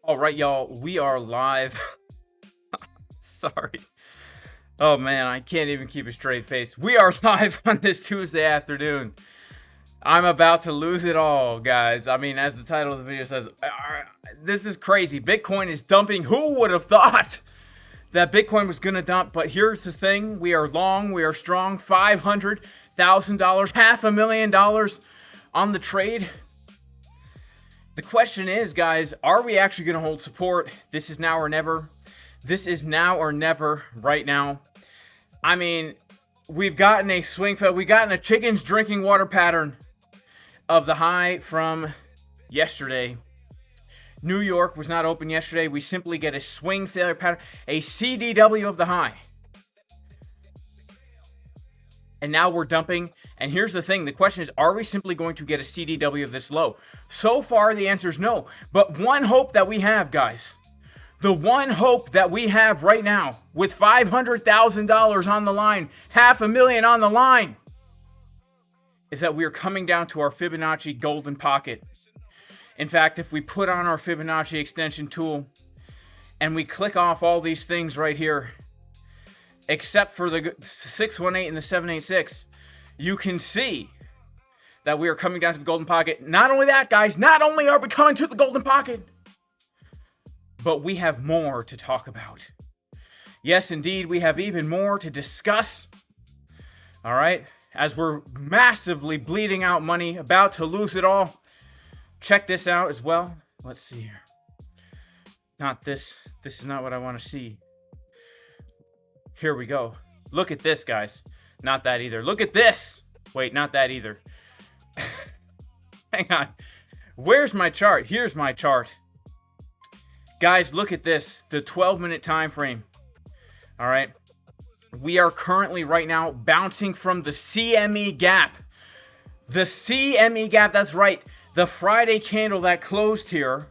All right, y'all, we are live. Sorry. Oh man, I can't even keep a straight face. We are live on this Tuesday afternoon. I'm about to lose it all, guys. I mean, as the title of the video says, this is crazy. Bitcoin is dumping. Who would have thought that Bitcoin was going to dump? But here's the thing. We are long. We are strong. $500,000, $500,000 on the trade. The question is, guys, are we actually going to hold support? This is now or never. This is now or never right now. I mean, we've gotten a swing fail. We've gotten a chickens drinking water pattern of the high from yesterday. New York was not open yesterday. We simply get a swing failure pattern, a CDW of the high. And now we're dumping. And here's the thing. The question is, are we simply going to get a CDW of this low? So far, the answer is no. But one hope that we have, guys, the one hope that we have right now with $500,000 on the line, $500,000 on the line, is that we are coming down to our Fibonacci golden pocket. In fact, if we put on our Fibonacci extension tool and we click off all these things right here, except for the 618 and the 786, you can see that we are coming down to the golden pocket. Not only that, guys, not only are we coming to the golden pocket, but we have more to talk about. Yes, indeed, we have even more to discuss. All right, as we're massively bleeding out money, about to lose it all. Check this out as well. Let's see here. Not this. This is not what I want to see. Here we go. Look at this, guys. Not that either. Look at this. Wait, not that either. Hang on. Where's my chart? Here's my chart. Guys, look at this. The 12-minute time frame. All right. We are currently right now bouncing from the CME gap. The CME gap, that's right. The Friday candle that closed here.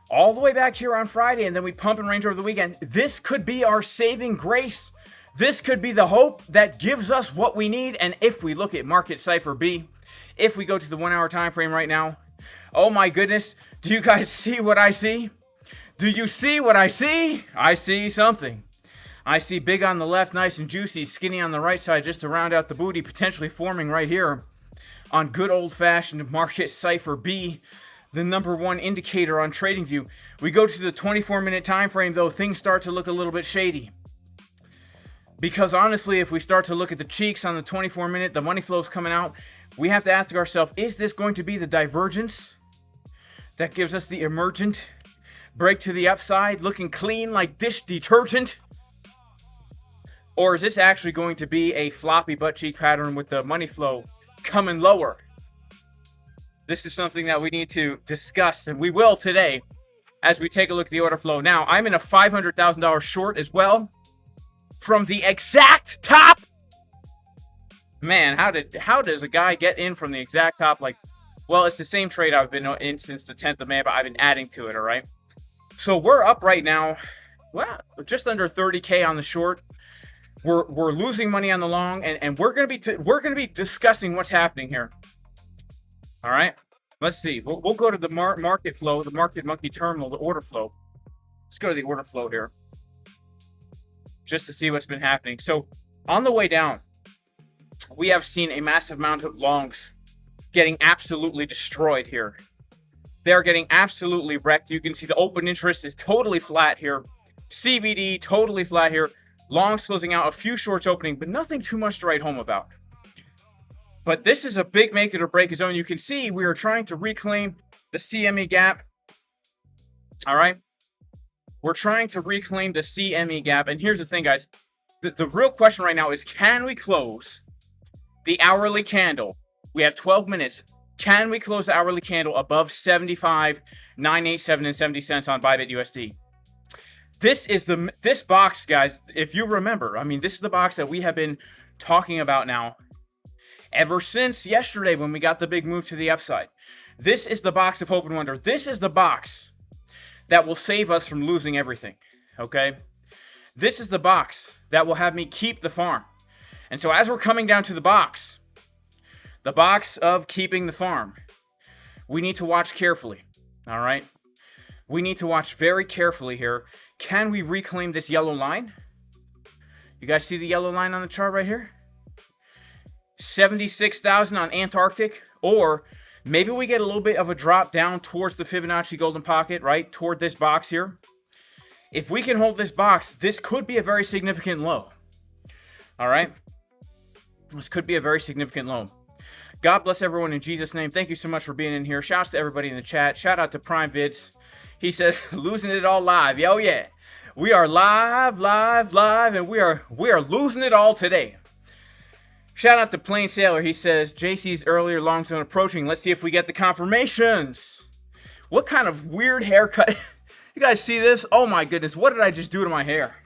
All the way back here on Friday, and then we pump and range over the weekend. This could be our saving grace. This could be the hope that gives us what we need. And if we look at market cipher B, if we go to the 1 hour time frame right now, oh my goodness, do you guys see what I see? Do you see what I see? I see something. I see big on the left, nice and juicy, skinny on the right side, just to round out the booty, potentially forming right here on good old-fashioned market cipher B, the #1 indicator on TradingView. We go to the 24-minute time frame, though, things start to look a little bit shady. Because honestly, if we start to look at the cheeks on the 24-minute, the money flow is coming out, we have to ask ourselves, is this going to be the divergence that gives us the emergent break to the upside, looking clean like dish detergent? Or is this actually going to be a floppy butt cheek pattern with the money flow coming lower? This is something that we need to discuss, and we will today as we take a look at the order flow. Now, I'm in a $500,000 short as well from the exact top. Man, how does a guy get in from the exact top? Like, well, it's the same trade I've been in since the 10th of May, but I've been adding to it, all right? So we're up right now, well, just under 30K on the short. We're losing money on the long, and we're gonna be discussing what's happening here. All right, let's see. We'll go to the market flow, the market monkey terminal, the order flow. Let's go to the order flow here, just to see what's been happening. So on the way down, we have seen a massive amount of longs getting absolutely destroyed here. They're getting absolutely wrecked. You can see the open interest is totally flat here. CBD totally flat here. Longs closing out, a few shorts opening, but nothing too much to write home about. But this is a big make it or break it zone. You can see we are trying to reclaim the CME gap. All right. We're trying to reclaim the CME gap. And here's the thing, guys. The real question right now is, can we close the hourly candle? We have 12 minutes. Can we close the hourly candle above 75.987 and 70 cents on Bybit USD? This box, guys, if you remember, I mean, this is the box that we have been talking about now ever since yesterday when we got the big move to the upside. This is the box of hope and wonder. This is the box that will save us from losing everything, okay? This is the box that will have me keep the farm. And so as we're coming down to the box of keeping the farm, we need to watch carefully, all right? we need to watch very carefully here. Can we reclaim this yellow line? You guys see the yellow line on the chart right here? 76,000 on Antarctic. Or maybe we get a little bit of a drop down towards the Fibonacci golden pocket, right? Toward this box here. If we can hold this box, this could be a very significant low. All right? This could be a very significant low. God bless everyone in Jesus' name. Thank you so much for being in here. Shouts to everybody in the chat. Shout out to Prime Vids. He says, losing it all live. Yo, yeah. We are live, and we are losing it all today. Shout out to Plain Sailor. He says, JC's earlier long zone approaching. Let's see if we get the confirmations. What kind of weird haircut? You guys see this? Oh my goodness. What did I just do to my hair?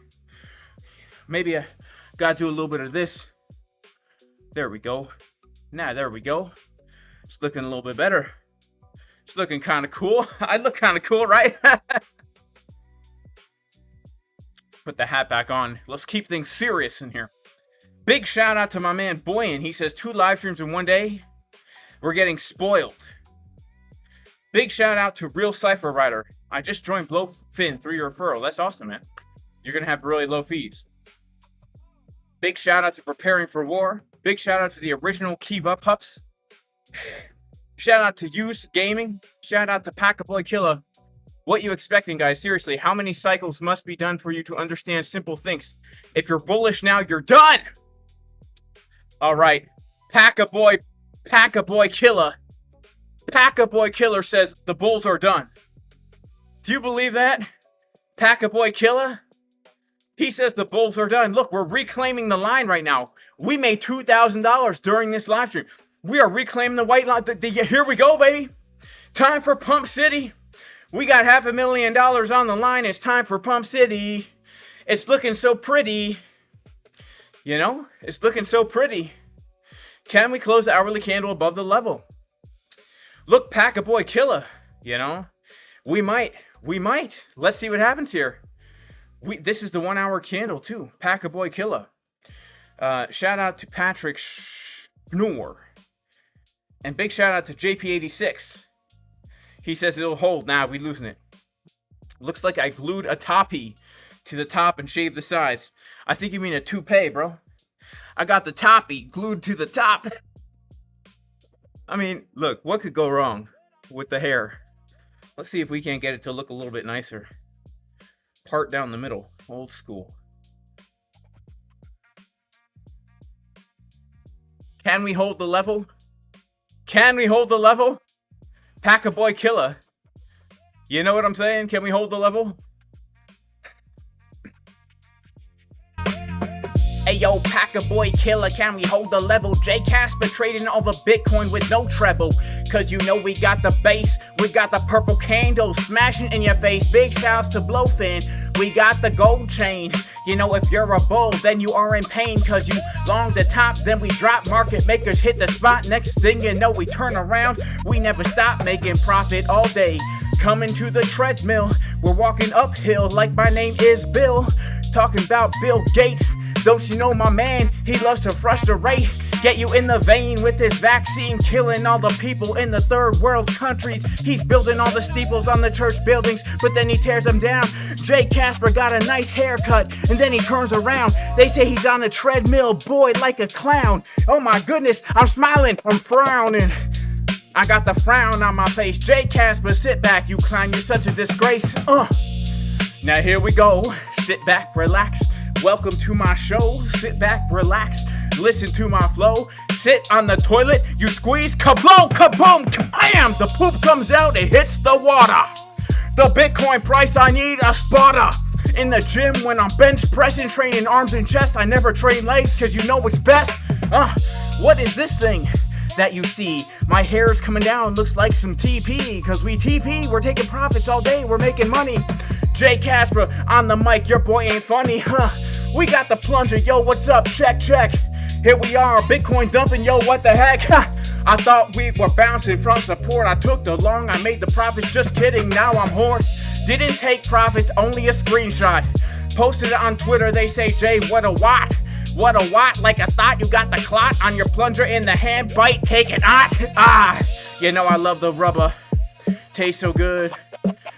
Maybe I gotta do a little bit of this. There we go. There we go. It's looking a little bit better. It's looking kind of cool. I look kind of cool, right? Put the hat back on. Let's keep things serious in here. Big shout out to my man Boyan. He says 2 live streams in one day. We're getting spoiled. Big shout out to Real Cypher Rider. I just joined BLOFIN through your referral. That's awesome, man. You're going to have really low fees. Big shout out to Preparing for War. Big shout out to the original Kiva Pups. Shout out to Use Gaming. Shout out to Packaboy Killer. What you expecting, guys? Seriously, how many cycles must be done for you to understand simple things? If you're bullish now, you're done. All right. Packaboy Killer. Packaboy Killer says the bulls are done. Do you believe that? Packaboy Killer? He says the bulls are done. Look, we're reclaiming the line right now. We made $2,000 during this live stream. We are reclaiming the white line. Here we go, baby. Time for Pump City. We got $500,000 on the line. It's time for Pump City. It's looking so pretty. You know, it's looking so pretty. Can we close the hourly candle above the level? Look, Packaboy Killer. You know, we might. Let's see what happens here. This is the 1 hour candle too. Packaboy Killer. Shout out to Patrick Schnoor. And big shout out to JP86. He says it'll hold. Nah, we losing it. Looks like I glued a toppy to the top and shaved the sides. I think you mean a toupee, bro. I got the toppy glued to the top. I mean, look, what could go wrong with the hair? Let's see if we can't get it to look a little bit nicer. Part down the middle. Old school. Can we hold the level? Can we hold the level? Packaboy Killer. You know what I'm saying? Can we hold the level? Hey yo, Packaboy Killer, can we hold the level? J Casper trading all the Bitcoin with no treble. Cause you know we got the base, we got the purple candles smashing in your face. Big shouts to BLOFIN, we got the gold chain. You know if you're a bull, then you are in pain. Cause you long the top, then we drop. Market makers hit the spot. Next thing you know, we turn around. We never stop making profit all day. Coming to the treadmill, we're walking uphill like my name is Bill. Talking about Bill Gates. Don't you know my man, he loves to frustrate. Get you in the vein with his vaccine, killing all the people in the third world countries. He's building all the steeples on the church buildings, but then he tears them down. Jay Casper got a nice haircut, and then he turns around. They say he's on a treadmill, boy, like a clown. Oh my goodness, I'm smiling, I'm frowning. I got the frown on my face. Jay Casper, sit back, you clown, you're such a disgrace. Now here we go, sit back, relax. Welcome to my show. Sit back, relax, listen to my flow. Sit on the toilet, you squeeze, kablow, kaboom, kabam. The poop comes out, it hits the water. The Bitcoin price, I need a spotter. In the gym when I'm bench pressing, training arms and chest. I never train legs cause you know it's best. What is this thing that you see? My hair is coming down, looks like some TP. Cause we TP, we're taking profits all day, we're making money. Jay Casper on the mic, your boy ain't funny, We got the plunger, yo, what's up? Check, check. Here we are, Bitcoin dumping, yo, what the heck? I thought we were bouncing from support. I took the long, I made the profits, just kidding, now I'm hoard. Didn't take profits, only a screenshot. Posted it on Twitter, they say, Jay, what a watt. What a watt, like I thought you got the clot on your plunger in the hand, bite, take it, you know I love the rubber. Tastes so good.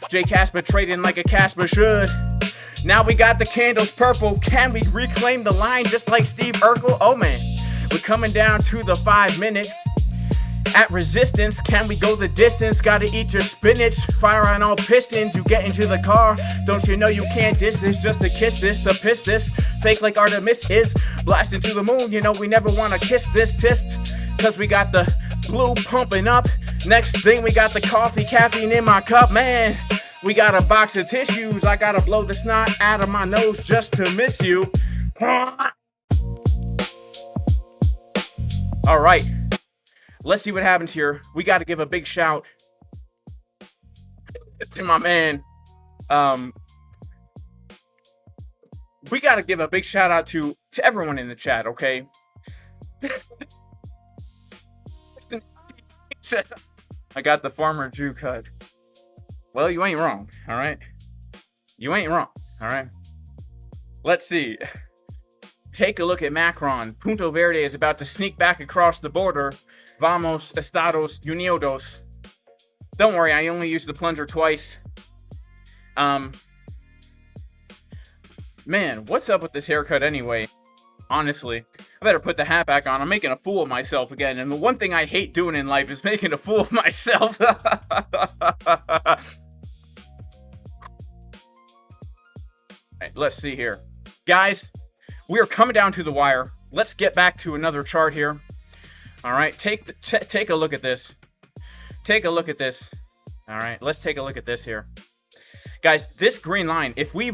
J Casper trading like a Casper should. Now we got the candles purple. Can we reclaim the line just like Steve Urkel? Oh man, we're coming down to the 5 minute. At resistance, can we go the distance? Gotta eat your spinach, fire on all pistons. You get into the car, don't you know you can't diss this? Just to kiss this, to piss this. Fake like Artemis is blasting to the moon. You know we never wanna kiss this tist, cause we got the blue pumping up. Next thing, we got the coffee, caffeine in my cup. Man, we got a box of tissues. I gotta blow the snot out of my nose just to miss you. All right. Let's see what happens here. We got to give a big shout to my man. We got to give a big shout out to everyone in the chat, okay? I got the farmer Jew cut. Well, you ain't wrong, all right? You ain't wrong, all right? Let's see. Take a look at Macron. Punto Verde is about to sneak back across the border. Vamos, Estados Unidos. Don't worry, I only used the plunger twice. Man, what's up with this haircut anyway? Honestly, I better put the hat back on. I'm making a fool of myself again. And the one thing I hate doing in life is making a fool of myself. Right, let's see here. Guys, we are coming down to the wire. Let's get back to another chart here. All right, take a look at this. Take a look at this. All right, let's take a look at this here. Guys, this green line, if we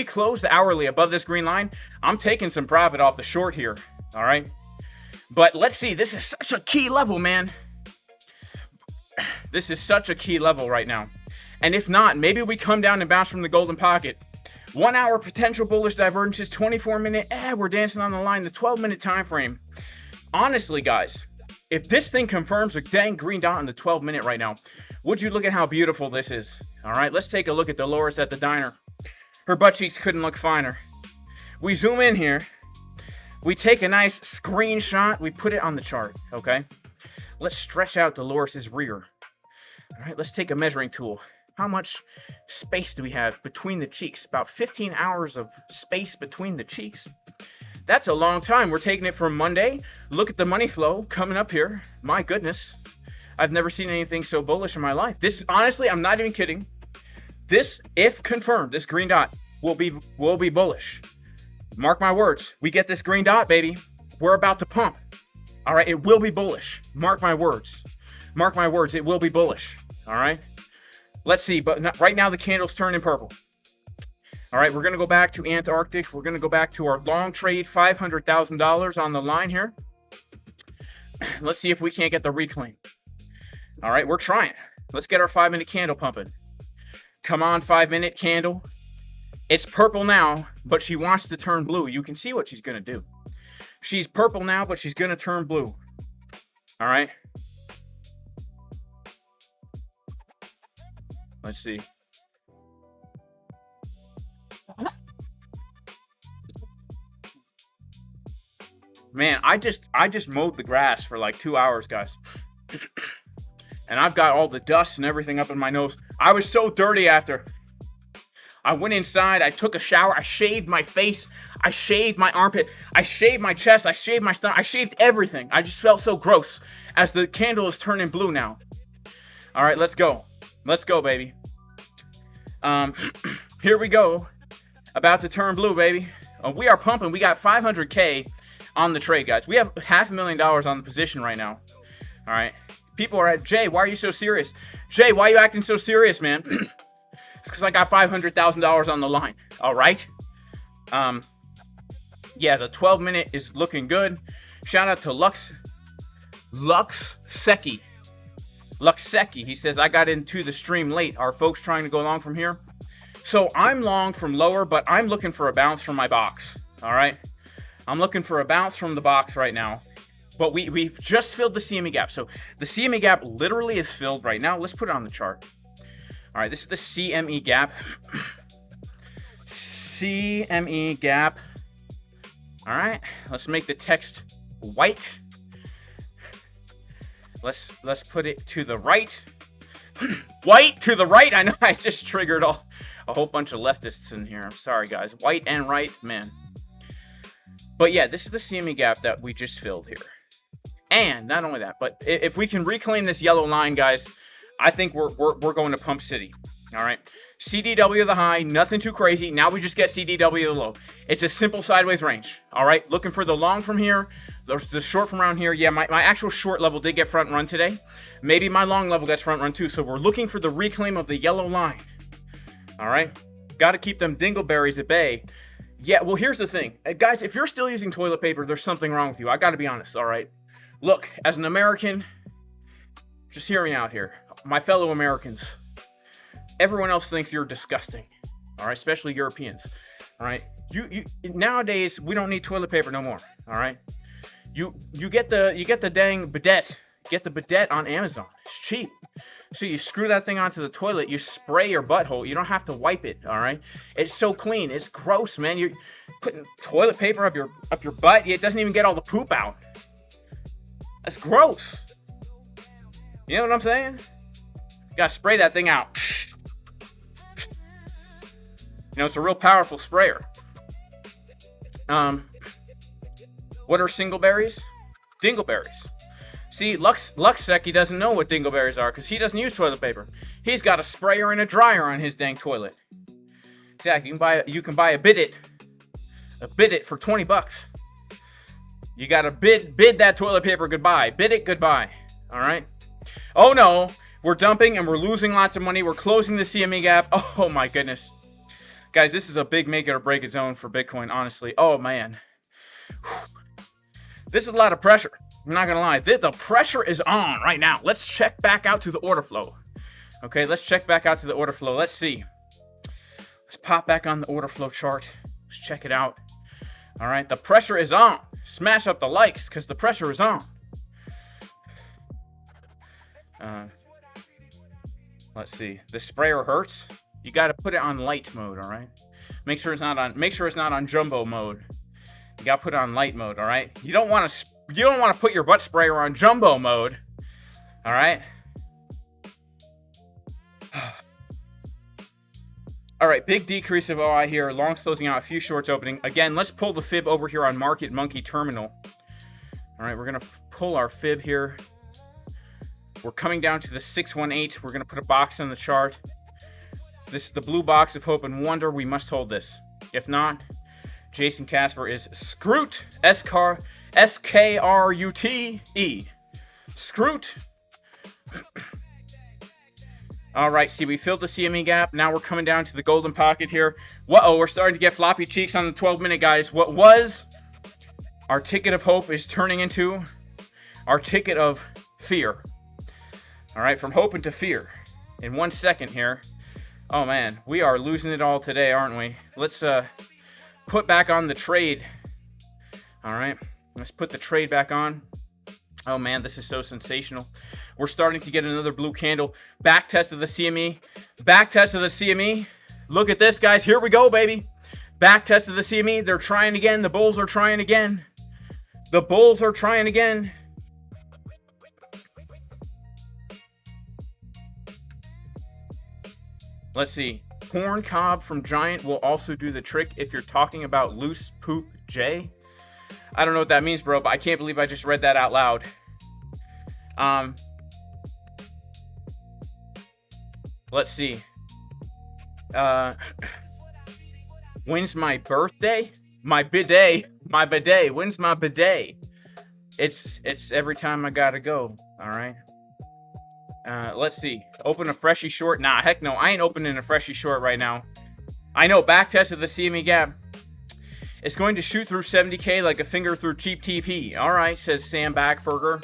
close the hourly above this green line, I'm taking some profit off the short here. All right, but let's see. This is such a key level, man. This is such a key level right now. And if not, maybe we come down and bounce from the golden pocket. 1 hour potential bullish divergences, 24 minute, we're dancing on the line, the 12-minute time frame. Honestly, guys, if this thing confirms a dang green dot on the 12-minute right now, would you look at how beautiful this is? All right, let's take a look at Dolores at the diner. Her butt cheeks couldn't look finer. We zoom in here. We take a nice screenshot. We put it on the chart, okay? Let's stretch out Dolores's rear. All right, let's take a measuring tool. How much space do we have between the cheeks? About 15 hours of space between the cheeks. That's a long time. We're taking it from Monday. Look at the money flow coming up here. My goodness. I've never seen anything so bullish in my life. This, honestly, I'm not even kidding. This, if confirmed, this green dot will be bullish. Mark my words. We get this green dot, baby. We're about to pump. All right, it will be bullish. Mark my words. Mark my words, it will be bullish. All right? Let's see, but right now the candle's turning purple. All right, we're going to go back to Antarctic. We're going to go back to our long trade, $500,000 on the line here. Let's see if we can't get the reclaim. All right, we're trying. Let's get our 5-minute candle pumping. Come on, 5-minute candle. It's purple now, but she wants to turn blue. You can see what she's going to do. She's purple now, but she's going to turn blue. All right. Let's see. Man, I just mowed the grass for like 2 hours, guys. And I've got all the dust and everything up in my nose. I was so dirty after. I went inside, I took a shower, I shaved my face, I shaved my armpit, I shaved my chest, I shaved my stomach, I shaved everything. I just felt so gross as the candle is turning blue now. All right, let's go. Let's go, baby. Here we go. About to turn blue, baby. We are pumping. We got 500K on the trade, guys. We have $500,000 on the position right now. All right. People are at, Jay, why are you so serious? Jay, why are you acting so serious, man? It's because I got $500,000 on the line. All right. Yeah, the 12-minute is looking good. Shout out to Luxseki. He says, I got into the stream late. Are folks trying to go long from here? So I'm long from lower, but I'm looking for a bounce from my box. All right. I'm looking for a bounce from the box right now. But we've just filled the CME gap. So the CME gap literally is filled right now. Let's put it on the chart. All right, this is the CME gap. CME gap. All right, let's make the text white. Let's put it to the right. White to the right. I know I just triggered a whole bunch of leftists in here. I'm sorry, guys. White and right, man. But yeah, this is the CME gap that we just filled here. And not only that, but if we can reclaim this yellow line, guys, I think we're going to Pump City. All right. CDW the high, nothing too crazy. Now we just get CDW the low. It's a simple sideways range. All right. Looking for the long from here, the short from around here. Yeah, my actual short level did get front run today. Maybe my long level gets front run too. So we're looking for the reclaim of the yellow line. All right. Got to keep them dingleberries at bay. Yeah, well, here's the thing. Guys, if you're still using toilet paper, there's something wrong with you. I got to be honest, all right? Look, as an American, just hear me out here. My fellow Americans, everyone else thinks you're disgusting, all right? Especially Europeans, all right? You nowadays, we don't need toilet paper no more, all right? You get the dang bidet. Get the bidet on Amazon. It's cheap. So you screw that thing onto the toilet, you spray your butthole. You don't have to wipe it, all right? It's so clean. It's gross, man. You're putting toilet paper up your butt. It doesn't even get all the poop out. That's gross. You know what I'm saying? You gotta spray that thing out. You know, it's a real powerful sprayer. What are singleberries? Dingleberries. See, Luxsec, he doesn't know what dingleberries are because he doesn't use toilet paper. He's got a sprayer and a dryer on his dang toilet. Exactly. You can buy a bidet for $20. You gotta bid that toilet paper goodbye. Bid it goodbye. All right. Oh no, we're dumping and we're losing lots of money. We're closing the CME gap. Oh my goodness, guys, this is a big make it or break it zone for Bitcoin. Honestly, oh man, this is a lot of pressure. I'm not gonna lie. The pressure is on right now. Let's check back out to the order flow. Okay, let's check back out to the order flow. Let's see. Let's pop back on the order flow chart. Let's check it out. All right, the pressure is on. Smash up the likes because the pressure is on. Let's see. The sprayer hurts. You got to put it on light mode. All right. Make sure it's not on jumbo mode. You got to put it on light mode. All right. You don't want to put your butt sprayer on jumbo mode. All right. All right, big decrease of OI here. Longs closing out, a few shorts opening. Again, let's pull the fib over here on Market Monkey Terminal. All right, we're going to pull our fib here. We're coming down to the 618. We're going to put a box on the chart. This is the blue box of hope and wonder. We must hold this. If not, Jason Casper is scroot. S-K-R-U-T-E. Scroot. All right, see, we filled the CME gap. Now we're coming down to the golden pocket here. Whoa, we're starting to get floppy cheeks on the 12-minute, guys. What was our ticket of hope is turning into our ticket of fear. All right, from hope into fear. In 1 second here. Oh, man, we are losing it all today, aren't we? Let's put back on the trade. All right, let's put the trade back on. Oh, man, this is so sensational. We're starting to get another blue candle. Back test of the CME. Back test of the CME. Look at this, guys. Here we go, baby. Back test of the CME. They're trying again. The bulls are trying again. The bulls are trying again. Let's see. Corn cob from Giant will also do the trick if you're talking about loose poop J. I don't know what that means, bro, but I can't believe I just read that out loud. Let's see. When's my birthday? My bidet. My bidet. When's my bidet? It's every time I gotta go. All right. Let's see. Open a freshie short. Nah, heck no. I ain't opening a freshie short right now. I know. Back test of the CME gap. It's going to shoot through 70K like a finger through cheap TP. All right, says Sam Backberger.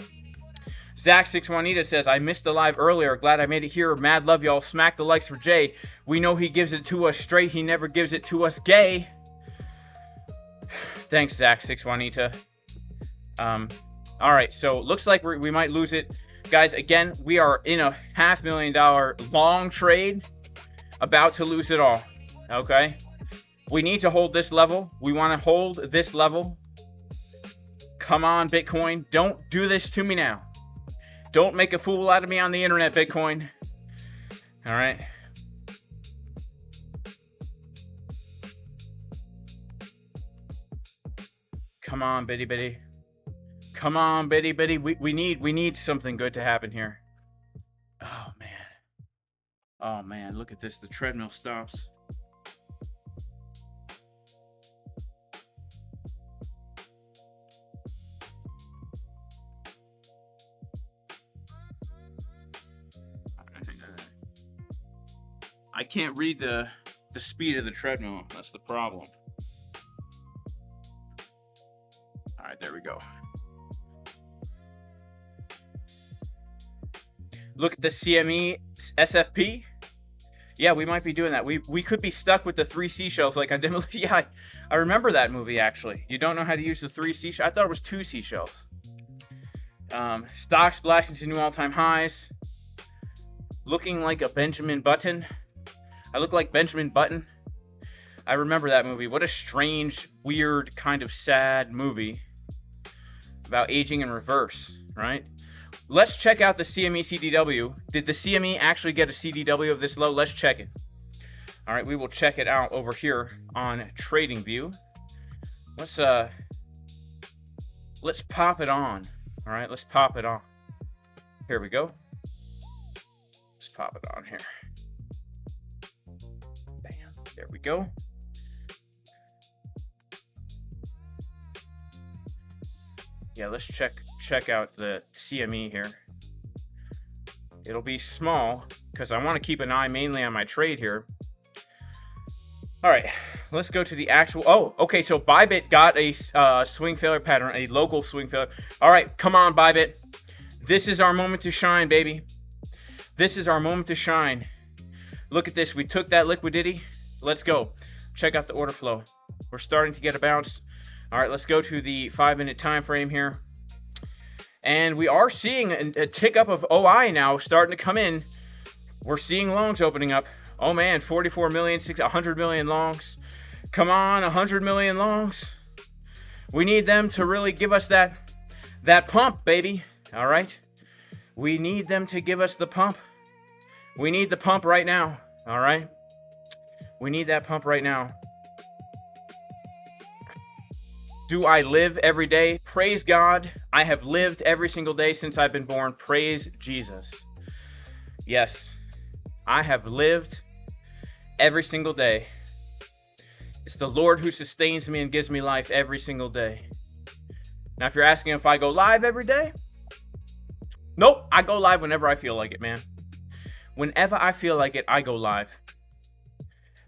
Zach6 Juanita says, I missed the live earlier. Glad I made it here. Mad love, y'all. Smack the likes for Jay. We know he gives it to us straight. He never gives it to us gay. Thanks, Zach6 Juanita. All right, so looks like we might lose it. Guys, again, we are in a $500,000 long trade. About to lose it all. Okay? We need to hold this level. We want to hold this level. Come on, Bitcoin. Don't do this to me now. Don't make a fool out of me on the internet, Bitcoin. All right. Come on, bitty bitty. Come on, bitty bitty. We need something good to happen here. Oh man. Oh man, look at this. The treadmill stops. I can't read the speed of the treadmill. That's the problem. All right, there we go. Look at the CME SFP. Yeah, we might be doing that. We could be stuck with the 3 seashells like I did. Yeah, I remember that movie, actually. You don't know how to use the 3 seashells? I thought it was 2 seashells. Stocks blasting to new all-time highs. Looking like a Benjamin Button. I look like Benjamin Button. I remember that movie. What a strange, weird, kind of sad movie about aging in reverse, right? Let's check out the CME CDW. Did the CME actually get a CDW of this low? Let's check it. All right, we will check it out over here on TradingView. Let's pop it on. All right, let's pop it on. Here we go. Let's pop it on here. Bam. There we go. Yeah, let's check out the CME here. It'll be small because I want to keep an eye mainly on my trade here. All right, let's go to the actual. Oh, okay. So Bybit got a swing failure pattern, a local swing failure. All right, come on, Bybit. This is our moment to shine, baby. This is our moment to shine. Look at this. We took that liquidity. Let's go. Check out the order flow. We're starting to get a bounce. All right, let's go to the 5-minute time frame here. And we are seeing a tick up of OI now starting to come in. We're seeing longs opening up. Oh man, 44 million, 100 million longs. Come on, 100 million longs. We need them to really give us that pump, baby. All right? We need them to give us the pump. We need the pump right now. All right? We need that pump right now. Do I live every day? Praise God. I have lived every single day since I've been born. Praise Jesus. Yes, I have lived every single day. It's the Lord who sustains me and gives me life every single day. Now, if you're asking if I go live every day, nope, I go live whenever I feel like it, man. Whenever I feel like it, I go live.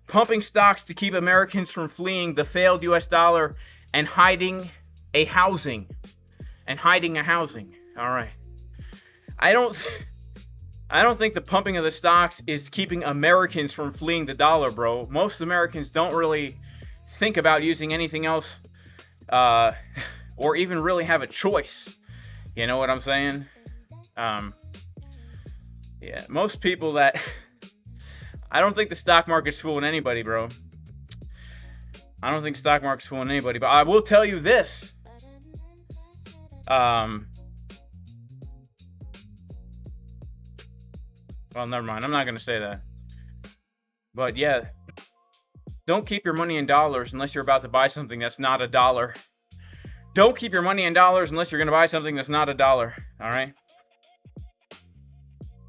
Pumping stocks to keep Americans from fleeing the failed US dollar and hiding a housing. All right. I don't think the pumping of the stocks is keeping Americans from fleeing the dollar, bro. Most Americans don't really think about using anything else or even really have a choice. You know what I'm saying? Yeah, most people that... I don't think the stock market's fooling anybody, bro. I don't think stock market's fooling anybody, but I will tell you this. Well, never mind. I'm not going to say that. But yeah, don't keep your money in dollars unless you're about to buy something that's not a dollar. Don't keep your money in dollars unless you're going to buy something that's not a dollar. All right?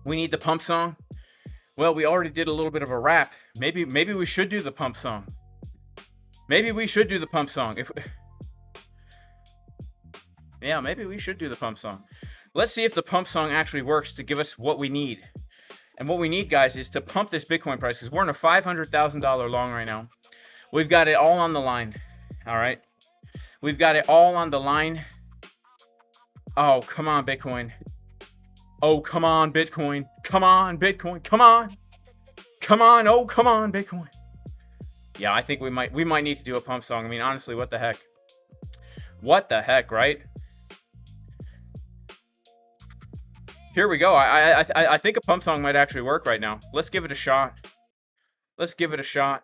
We need the pump song. Well, we already did a little bit of a rap. Maybe we should do the pump song. Maybe we should do the pump song. Yeah, maybe we should do the pump song. Let's see if the pump song actually works to give us what we need. And what we need, guys, is to pump this Bitcoin price because we're in a $500,000 long right now. We've got it all on the line. All right? We've got it all on the line. Oh, come on, Bitcoin. Oh, come on, Bitcoin. Come on, Bitcoin. Come on. Come on. Oh, come on, Bitcoin. Yeah, I think we might need to do a pump song. I mean, honestly, what the heck? What the heck, right? Here we go. I think a pump song might actually work right now. Let's give it a shot. Let's give it a shot.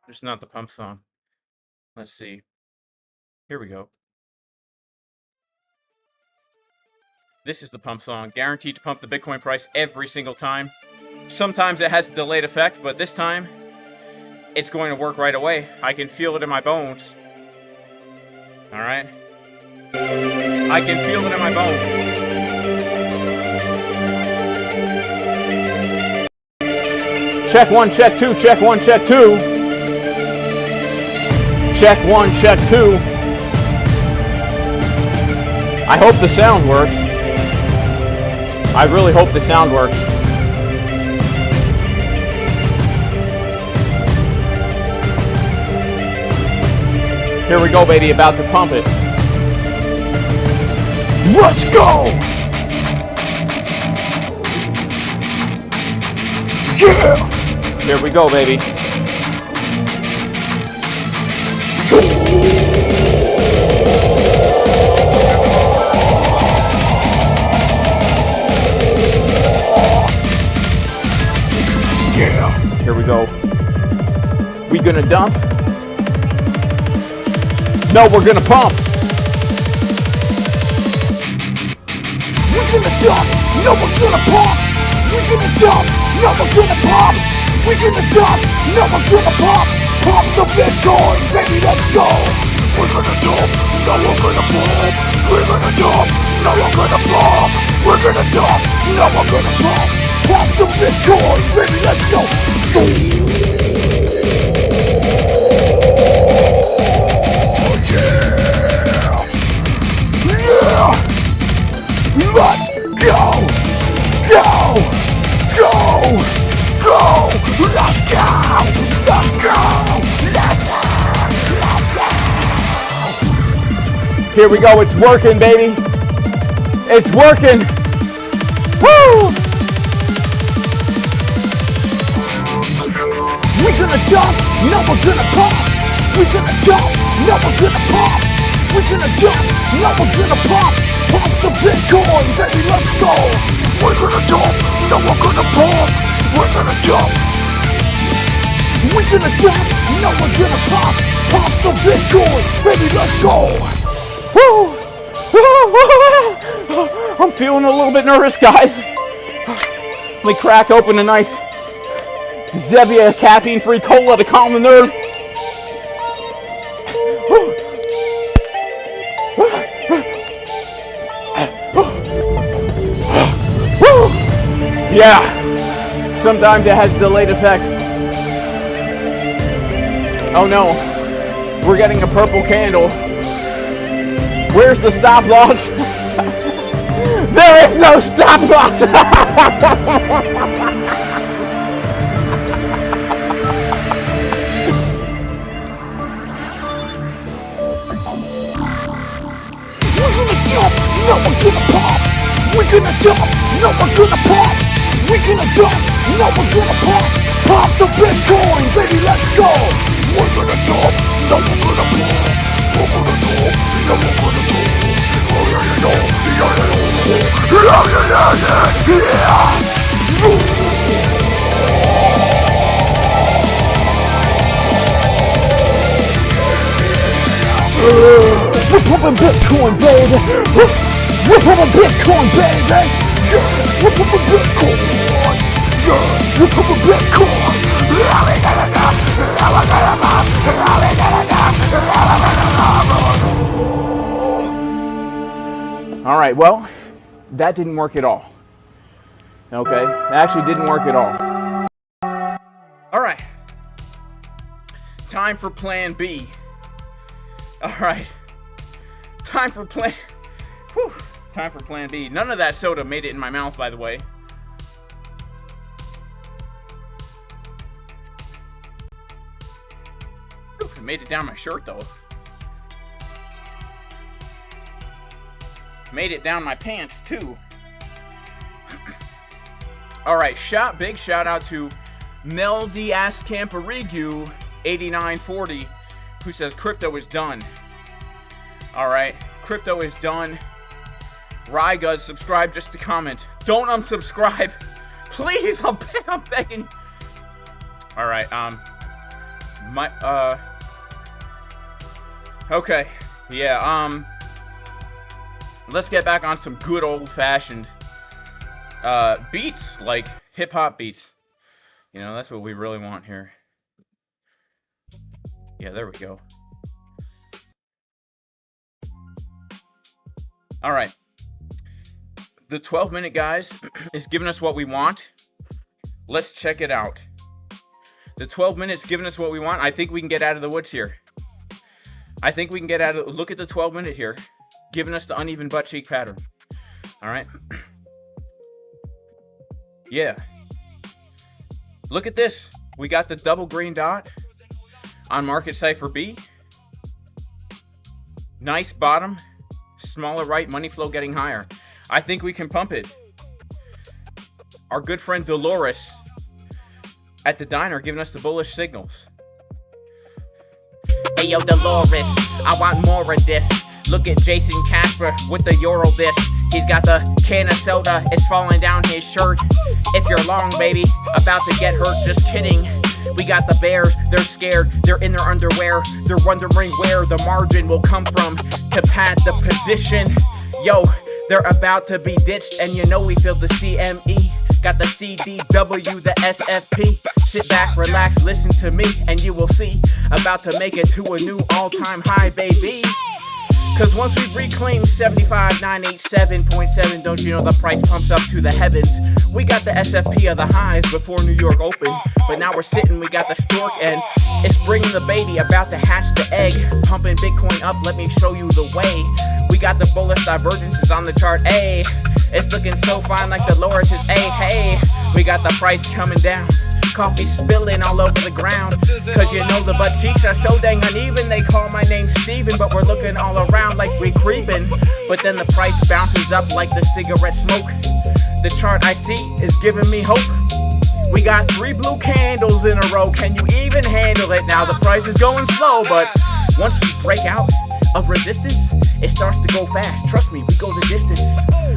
It's not the pump song. Let's see. Here we go. This is the pump song. Guaranteed to pump the Bitcoin price every single time. Sometimes it has a delayed effect, but this time, it's going to work right away. I can feel it in my bones. Alright? I can feel it in my bones. Check 1, check 2, check 1, check 2. Check 1, check 2. I hope the sound works. I really hope the sound works. Here we go, baby, about to pump it. Let's go! Yeah! Here we go, baby. Yeah! Here we go. We gonna dump? No, we're gonna pump. We're gonna dump. No, we're gonna pump. We're gonna dump. No, we're gonna pump. We're gonna dump. No, we're gonna pump. Pump the Bitcoin, baby, let's go. We're gonna dump. No, we're gonna pump. We're gonna dump. No, we're gonna pump. We're gonna dump. No, we're gonna pump. Pump the Bitcoin, baby, let's go. Yeah! Yeah! Let's go! Go! Go! Go! Let's go! Let's go! Let's go! Let's go! Here we go, it's working, baby! It's working! Woo! We're gonna dump! No, we're gonna pump! We're gonna dump! No, we're gonna pump! We're gonna dump! No, we're gonna pump! Pump the Bitcoin, baby, let's go! We're gonna dump! No, we're gonna pump! We're gonna dump! We're gonna dump! No, we're gonna pump! Pump the Bitcoin, baby, let's go! Woo! I'm feeling a little bit nervous, guys. Let me crack open a nice Zevia caffeine-free cola to calm the nerves. Yeah, sometimes it has a delayed effect. Oh no, we're getting a purple candle. Where's the stop loss? There is no stop loss! We're gonna dump, no we're gonna pump. We're gonna dump, no we're gonna pump. We're gonna dump, no we're gonna pump. Pump the Bitcoin, baby, let's go. We're gonna dump, no we're gonna pump. We're gonna dump, no we're gonna pump. Oh yeah, we're pumping Bitcoin, baby. We're pumping Bitcoin, baby. Yeah, we're pumping Bitcoin. Yeah, we're pumping Bitcoin. All right, well, that didn't work at all. Okay, it actually didn't work at all. All right, time for plan B. All right, time for plan B. None of that soda made it in my mouth, by the way. It made it down my shirt, though. Made it down my pants, too. All right, big shout out to Mel Diaz Camparigu 8940, who says crypto is done. All right, crypto is done. Ryguz, subscribe just to comment. Don't unsubscribe, please. I'm begging. All right, okay, yeah, let's get back on some good old-fashioned beats, like hip-hop beats. You know, that's what we really want here. Yeah, there we go. All right. The 12-minute, guys, is giving us what we want. Let's check it out. The 12 minutes giving us what we want. I think we can get out of the woods here. I think we can get out of... Look at the 12-minute here, giving us the uneven butt cheek pattern. All right. Yeah. Look at this. We got the double green dot on market cipher B. Nice bottom. Smaller right. Money flow getting higher. I think we can pump it. Our good friend Dolores at the diner giving us the bullish signals. Hey yo, Dolores, I want more of this. Look at Jason Casper with the Euro this. He's got the can of soda, it's falling down his shirt. If you're long, baby, about to get hurt, just kidding. We got the bears, they're scared, they're in their underwear. They're wondering where the margin will come from to pad the position. Yo, they're about to be ditched, and you know we feel the CME. Got the CDW, the SFP. Sit back, relax, listen to me, and you will see. About to make it to a new all-time high, baby. Cause once we reclaim 75,987.7, don't you know the price pumps up to the heavens? We got the SFP of the highs before New York opened, but now we're sitting, we got the stork, and it's bringing the baby, about to hatch the egg. Pumping Bitcoin up, let me show you the way. We got the bullish divergences on the chart, ayy. It's looking so fine like the Loris is, ayy, hey. We got the price coming down. Coffee spilling all over the ground. Cause you know the butt cheeks are so dang uneven. They call my name Steven, but we're looking all around like we creeping. But then the price bounces up like the cigarette smoke. The chart I see is giving me hope. We got 3 blue candles in a row. Can you even handle it? Now the price is going slow, but once we break out of resistance, it starts to go fast. Trust me, we go the distance.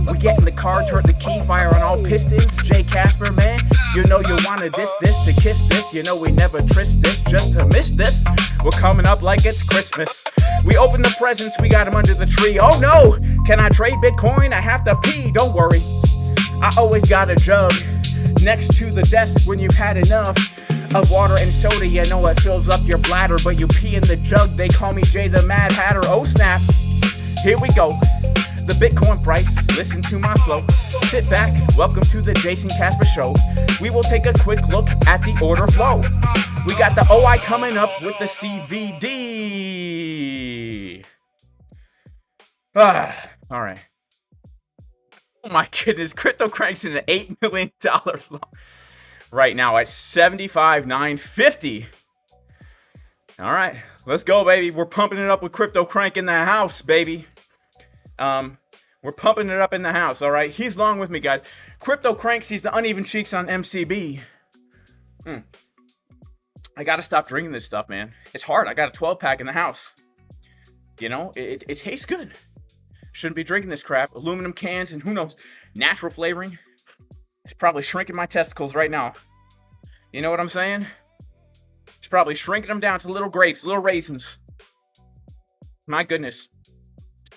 We get in the car, turn the key, fire on all pistons. Jay Casper, man, you know you wanna diss this to kiss this. You know we never tryst this just to miss this. We're coming up like it's Christmas. We open the presents, we got them under the tree. Oh no, can I trade Bitcoin? I have to pee, don't worry. I always got a jug next to the desk when you've had enough of water and soda. You know it fills up your bladder, but you pee in the jug. They call me Jay the Mad Hatter. Oh snap, here we go. The Bitcoin price, listen to my flow. Sit back, welcome to the Jason Casper Show. We will take a quick look at the order flow. We got the OI coming up with the CVD. All right. Oh my goodness, Crypto Crank's in an $8 million long right now at 75,950. All right, let's go, baby. We're pumping it up with Crypto Crank in the house, baby. We're pumping it up in the house, all right? He's long with me, guys. Crypto Crank sees the uneven cheeks on MCB. I got to stop drinking this stuff, man. It's hard. I got a 12-pack in the house. You know, it tastes good. Shouldn't be drinking this crap. Aluminum cans and who knows, natural flavoring. It's probably shrinking my testicles right now. You know what I'm saying? It's probably shrinking them down to little grapes, little raisins. My goodness.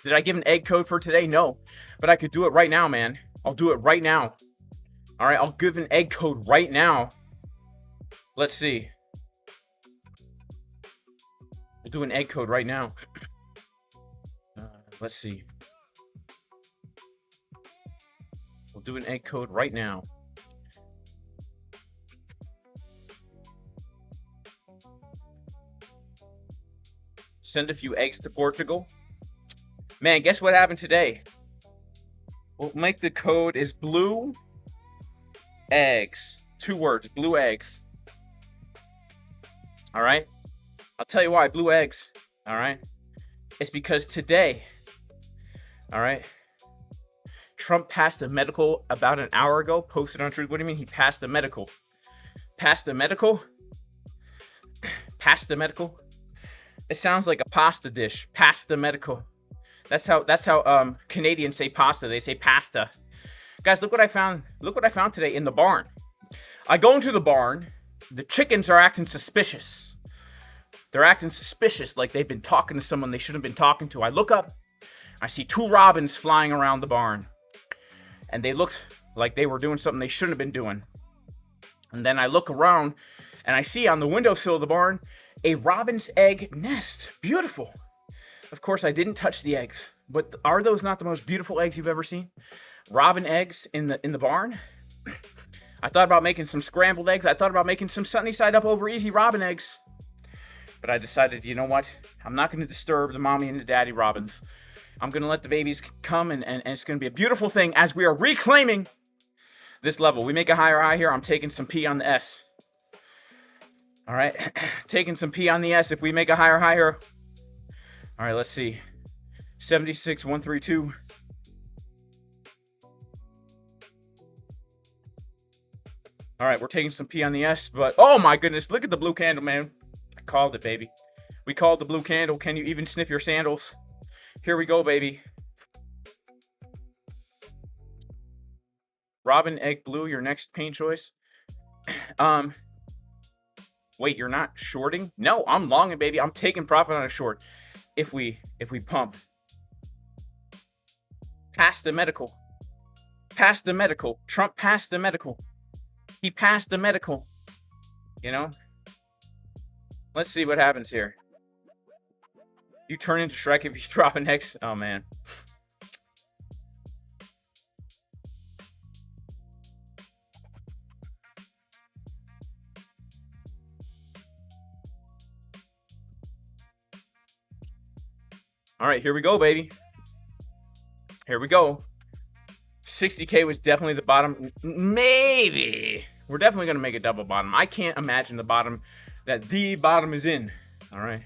Did I give an egg code for today? No. But I could do it right now, man. I'll do it right now. All right, I'll give an egg code right now. Let's see. We'll do an egg code right now. Let's see. We'll do an egg code right now. Send a few eggs to Portugal. Man, guess what happened today? We'll make the code is blue eggs. 2 words, blue eggs. All right? I'll tell you why, blue eggs. All right? It's because today, all right, Trump passed a medical about an hour ago, posted on Truth. What do you mean he passed a medical? Passed a medical? Passed the medical? It sounds like a pasta dish. Pasta medical. That's how Canadians say pasta. They say pasta. Guys, look what I found. Look what I found today in the barn. I go into the barn. The chickens are acting suspicious. They're acting suspicious, like they've been talking to someone they shouldn't have been talking to. I look up. I see 2 robins flying around the barn. And they looked like they were doing something they shouldn't have been doing. And then I look around, and I see on the windowsill of the barn a robin's egg nest. Beautiful. Of course, I didn't touch the eggs. But are those not the most beautiful eggs you've ever seen? Robin eggs in the barn. I thought about making some scrambled eggs. I thought about making some sunny side up over easy robin eggs. But I decided, you know what? I'm not going to disturb the mommy and the daddy robins. I'm going to let the babies come, and it's going to be a beautiful thing as we are reclaiming this level. We make a higher high here. I'm taking some P on the S. All right. Taking some P on the S if we make a higher high here. All right, let's see. 76,132. All right, we're taking some P on the S, but oh my goodness, look at the blue candle, man. I called it, baby. We called the blue candle. Can you even sniff your sandals? Here we go, baby. Robin, egg, blue, your next paint choice. Wait, you're not shorting? No, I'm longing, baby. I'm taking profit on a short. If we pump. Past the medical. Past the medical. Trump passed the medical. He passed the medical. You know? Let's see what happens here. You turn into Shrek if you drop an X. Oh, man. All right, here we go, baby. Here we go. 60K was definitely the bottom. Maybe. We're definitely going to make a double bottom. I can't imagine the bottom that the bottom is in. All right.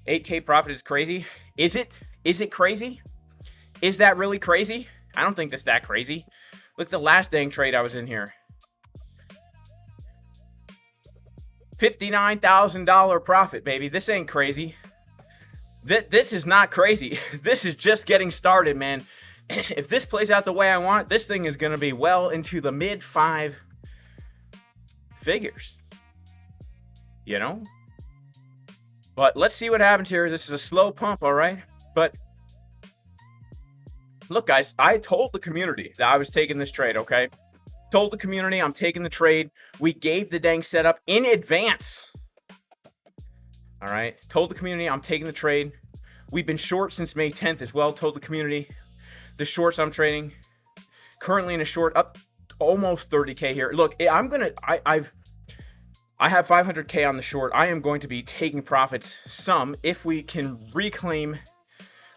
8K profit is crazy. Is it? Is it crazy? Is that really crazy? I don't think that's that crazy. Look at the last dang trade I was in here. $59,000 profit, baby. This ain't crazy. This is not crazy. This is just getting started, man. If this plays out the way I want, this thing is going to be well into the mid 5 figures. You know? But let's see what happens here. This is a slow pump, all right? But look, guys, I told the community that I was taking this trade, okay? Told the community I'm taking the trade. We gave the dang setup in advance. All right? Told the community I'm taking the trade. We've been short since May 10th as well. Told the community the shorts I'm trading. Currently in a short up almost 30K here. Look, I have 500K on the short. I am going to be taking profits some if we can reclaim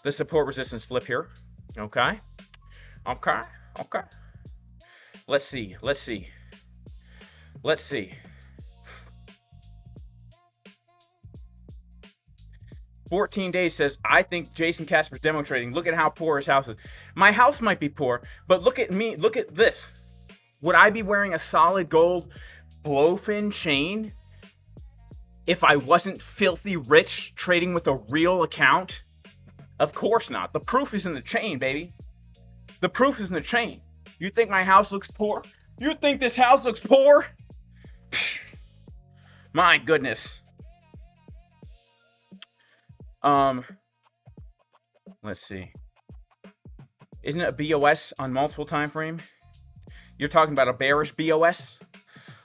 the support resistance flip here. Okay. Okay. Okay. Let's see. Let's see. Let's see. 14 days says, I think Jason Casper's demo trading. Look at how poor his house is. My house might be poor, but look at me. Look at this. Would I be wearing a solid gold BLOFIN chain if I wasn't filthy rich trading with a real account? Of course not. The proof is in the chain, baby. The proof is in the chain. You think my house looks poor? You think this house looks poor? Psh, my goodness. Let's see. Isn't it a BOS on multiple time frame? You're talking about a bearish BOS?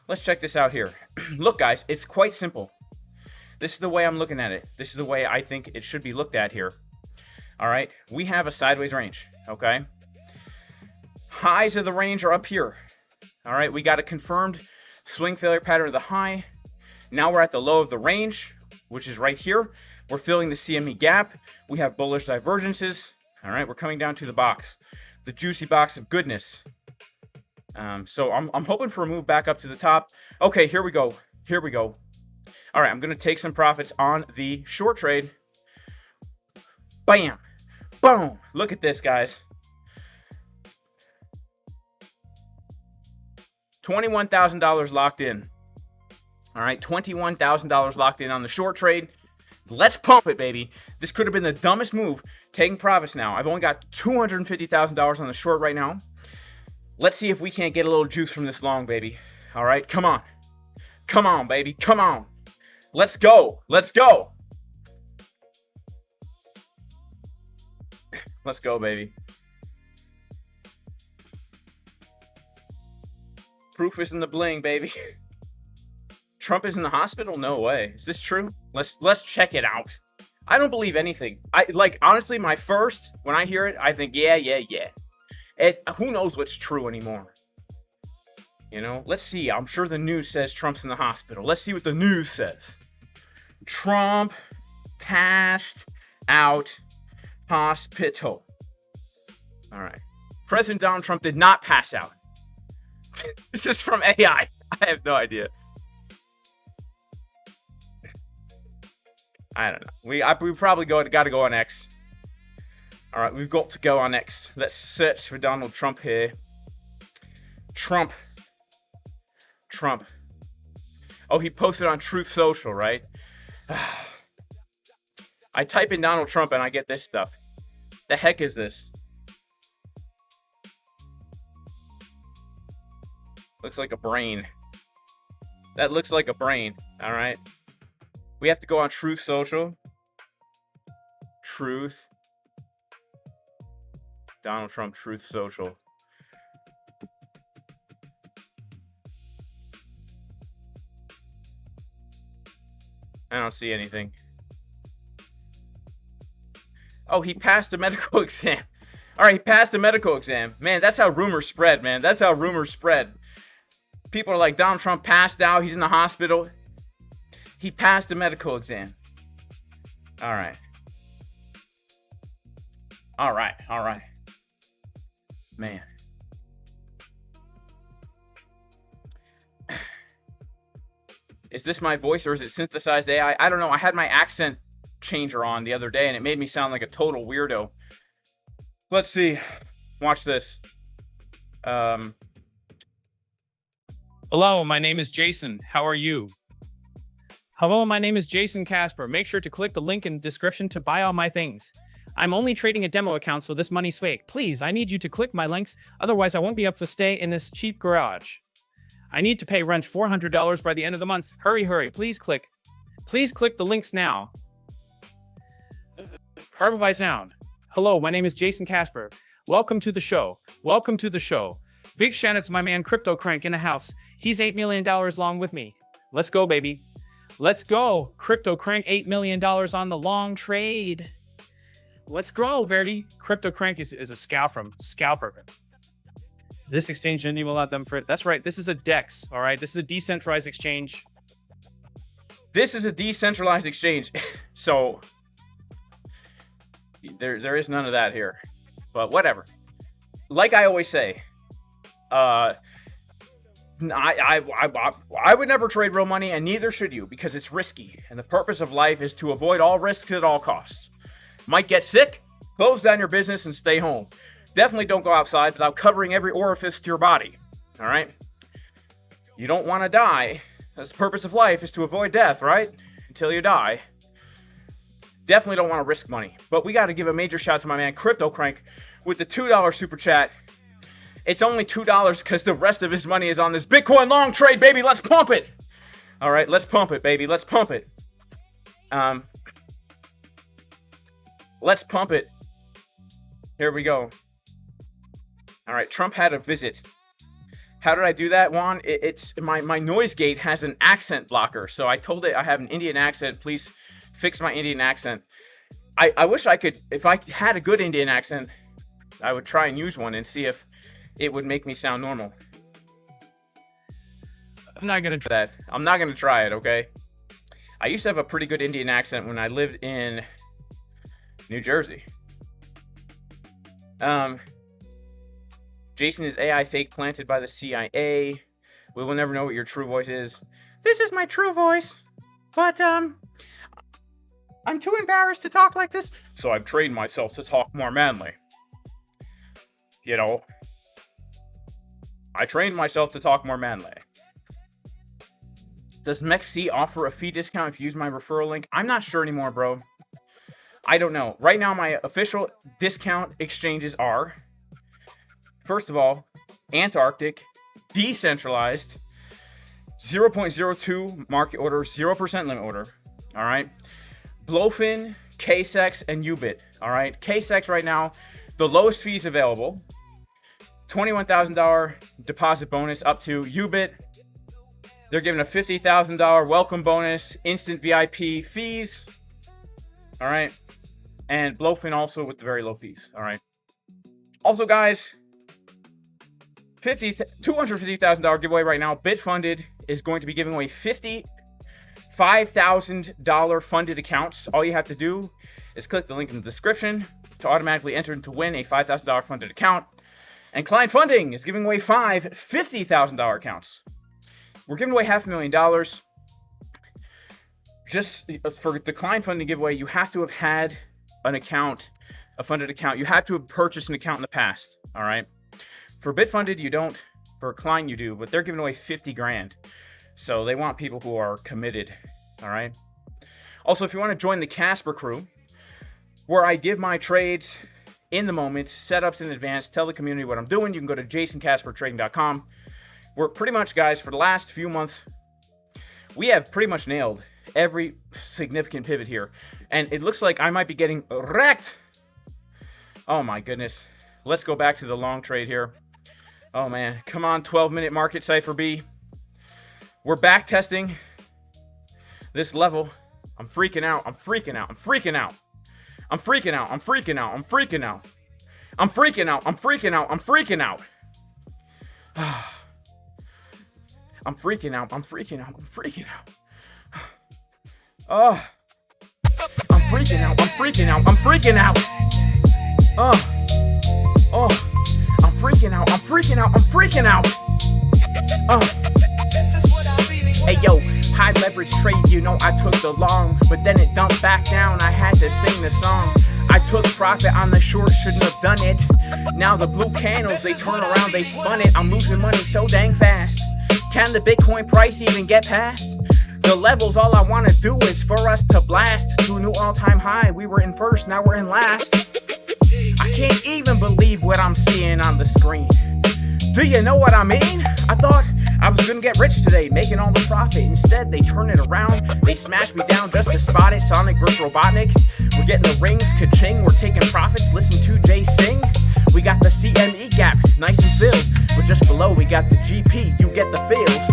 Let's check this out here. Look, guys, it's quite simple. This is the way I'm looking at it. This is the way I think it should be looked at here. All right, we have a sideways range, okay? Highs of the range are up here. All right, we got a confirmed swing failure pattern of the high. Now we're at the low of the range, which is right here. We're filling the CME gap. We have bullish divergences. All right, we're coming down to the box, the juicy box of goodness. So I'm hoping for a move back up to the top. Okay, here we go. Here we go. All right, I'm going to take some profits on the short trade. Bam. Boom. Look at this, guys. $21,000 locked in. All right, $21,000 locked in on the short trade. Let's pump it, baby. This could have been the dumbest move. Taking profits now. I've only got $250,000 on the short right now. Let's see if we can't get a little juice from this long, baby. All right, come on. Come on, baby. Come on. Let's go. Let's go. Let's go, baby. Proof is in the bling, baby. Trump is in the hospital? No way. Is this true? Let's check it out. I don't believe anything. Honestly, when I hear it, I think, yeah. Who knows what's true anymore? You know, let's see. I'm sure the news says Trump's in the hospital. Let's see what the news says. Trump passed out hospital. All right. President Donald Trump did not pass out. This is from AI. I have no idea. I don't know. We probably got to go on X. All right, we've got to go on X. Let's search for Donald Trump here. Trump. Oh, he posted on Truth Social, right? I type in Donald Trump and I get this stuff. The heck is this? Looks like a brain. That looks like a brain. All right. We have to go on Truth Social. Truth. Donald Trump, Truth Social. I don't see anything. Oh, he passed a medical exam. All right, he passed a medical exam. Man, that's how rumors spread, man. That's how rumors spread. People are like, Donald Trump passed out. He's in the hospital. He passed a medical exam. All right. Man. Is this my voice or is it synthesized AI? I don't know. I had my accent changer on the other day and it made me sound like a total weirdo. Let's see. Watch this. Hello, my name is Jason. How are you? Hello, my name is Jason Casper. Make sure to click the link in the description to buy all my things. I'm only trading a demo account, so this money's fake. Please, I need you to click my links, otherwise I won't be able to stay in this cheap garage. I need to pay rent $400 by the end of the month. Hurry, please click. Please click the links now. Carbivy sound. Hello, my name is Jason Casper. Welcome to the show. Big shout out to my man Crypto Crank in the house. He's $8 million long with me. Let's go, baby. Let's go. Crypto Crank, $8 million on the long trade. Let's go, Verdi. Crypto Crank is a scalper. This exchange didn't even allow them for it. That's right. This is a DEX. All right. This is a decentralized exchange. So there is none of that here. But whatever. Like I always say, I would never trade real money, and neither should you, because it's risky. And the purpose of life is to avoid all risks at all costs. Might get sick, close down your business and stay home. Definitely don't go outside without covering every orifice to your body. All right? You don't want to die. That's the purpose of life, is to avoid death, right? Until you die. Definitely don't want to risk money. But we got to give a major shout out to my man Crypto Crank with the $2 super chat. It's only $2 because the rest of his money is on this Bitcoin long trade, baby. Let's pump it. All right, let's pump it, baby. Let's pump it. Let's pump it. Here we go. All right, Trump had a visit. How did I do that, Juan? It's my noise gate has an accent blocker, so I told it I have an Indian accent. Please fix my Indian accent. I wish I could. If I had a good Indian accent, I would try and use one and see if it would make me sound normal. I'm not gonna try that. I'm not gonna try it. Okay. I used to have a pretty good Indian accent when I lived in New Jersey. Jason is AI fake planted by the CIA. We will never know what your true voice is. This is my true voice, but I'm too embarrassed to talk like this, so I've trained myself to talk more manly. You know, I trained myself to talk more manly. Does MEXC offer a fee discount if you use my referral link? I'm not sure anymore, bro. I don't know. Right now, my official discount exchanges are, first of all, Antarctic, decentralized, 0.02 market order, 0% limit order. All right. BLOFIN, KCEX, and YUBIT. All right, KCEX right now, the lowest fees available, $21,000 deposit bonus up to YUBIT. They're giving a $50,000 welcome bonus, instant VIP fees. All right, and BLOFIN also with the very low fees. All right. Also, guys, $250,000 giveaway right now. Bitfunded is going to be giving away $5,000 funded accounts. All you have to do is click the link in the description to automatically enter to win a $5,000 funded account. And Klein Funding is giving away 5 $50,000 accounts. We're giving away $500,000. Just for the Klein Funding giveaway, you have to have had an account, a funded account. You have to have purchased an account in the past. All right. For Bitfunded, you don't. For Klein, you do. But they're giving away 50 grand. So they want people who are committed. All right. Also, if you want to join the Casper crew, where I give my trades in the moment, setups in advance, tell the community what I'm doing, you can go to jasoncaspertrading.com. We're pretty much, guys, for the last few months, we have pretty much nailed every significant pivot here. And it looks like I might be getting wrecked. Oh, my goodness. Let's go back to the long trade here. Oh, man. Come on, 12-minute market cipher B. We're back testing this level. I'm freaking out. I'm freaking out. I'm freaking out. I'm freaking out. I'm freaking out. I'm freaking out. I'm freaking out. I'm freaking out. I'm freaking out. I'm freaking out. I'm freaking out. I'm freaking out. Oh. I'm freaking out. I'm freaking out. I'm freaking out. Oh. Oh. I'm freaking out. I'm freaking out. I'm freaking out. Oh. Hey, yo. High leverage trade, you know I took the long, but then it dumped back down, I had to sing the song. I took profit on the short, shouldn't have done it. Now the blue candles, they turn around, they spun it. I'm losing money so dang fast. Can the Bitcoin price even get past the levels? All I want to do is for us to blast to a new all-time high. We were in first, now we're in last. I can't even believe what I'm seeing on the screen. Do you know what I mean? I thought I was gonna get rich today, making all the profit. Instead, they turn it around. They smash me down just to spot it. Sonic versus Robotnik. We're getting the rings, ka-ching. We're taking profits. Listen to Jay sing. We got the CME gap, nice and filled. But just below, we got the GP. You get the feels.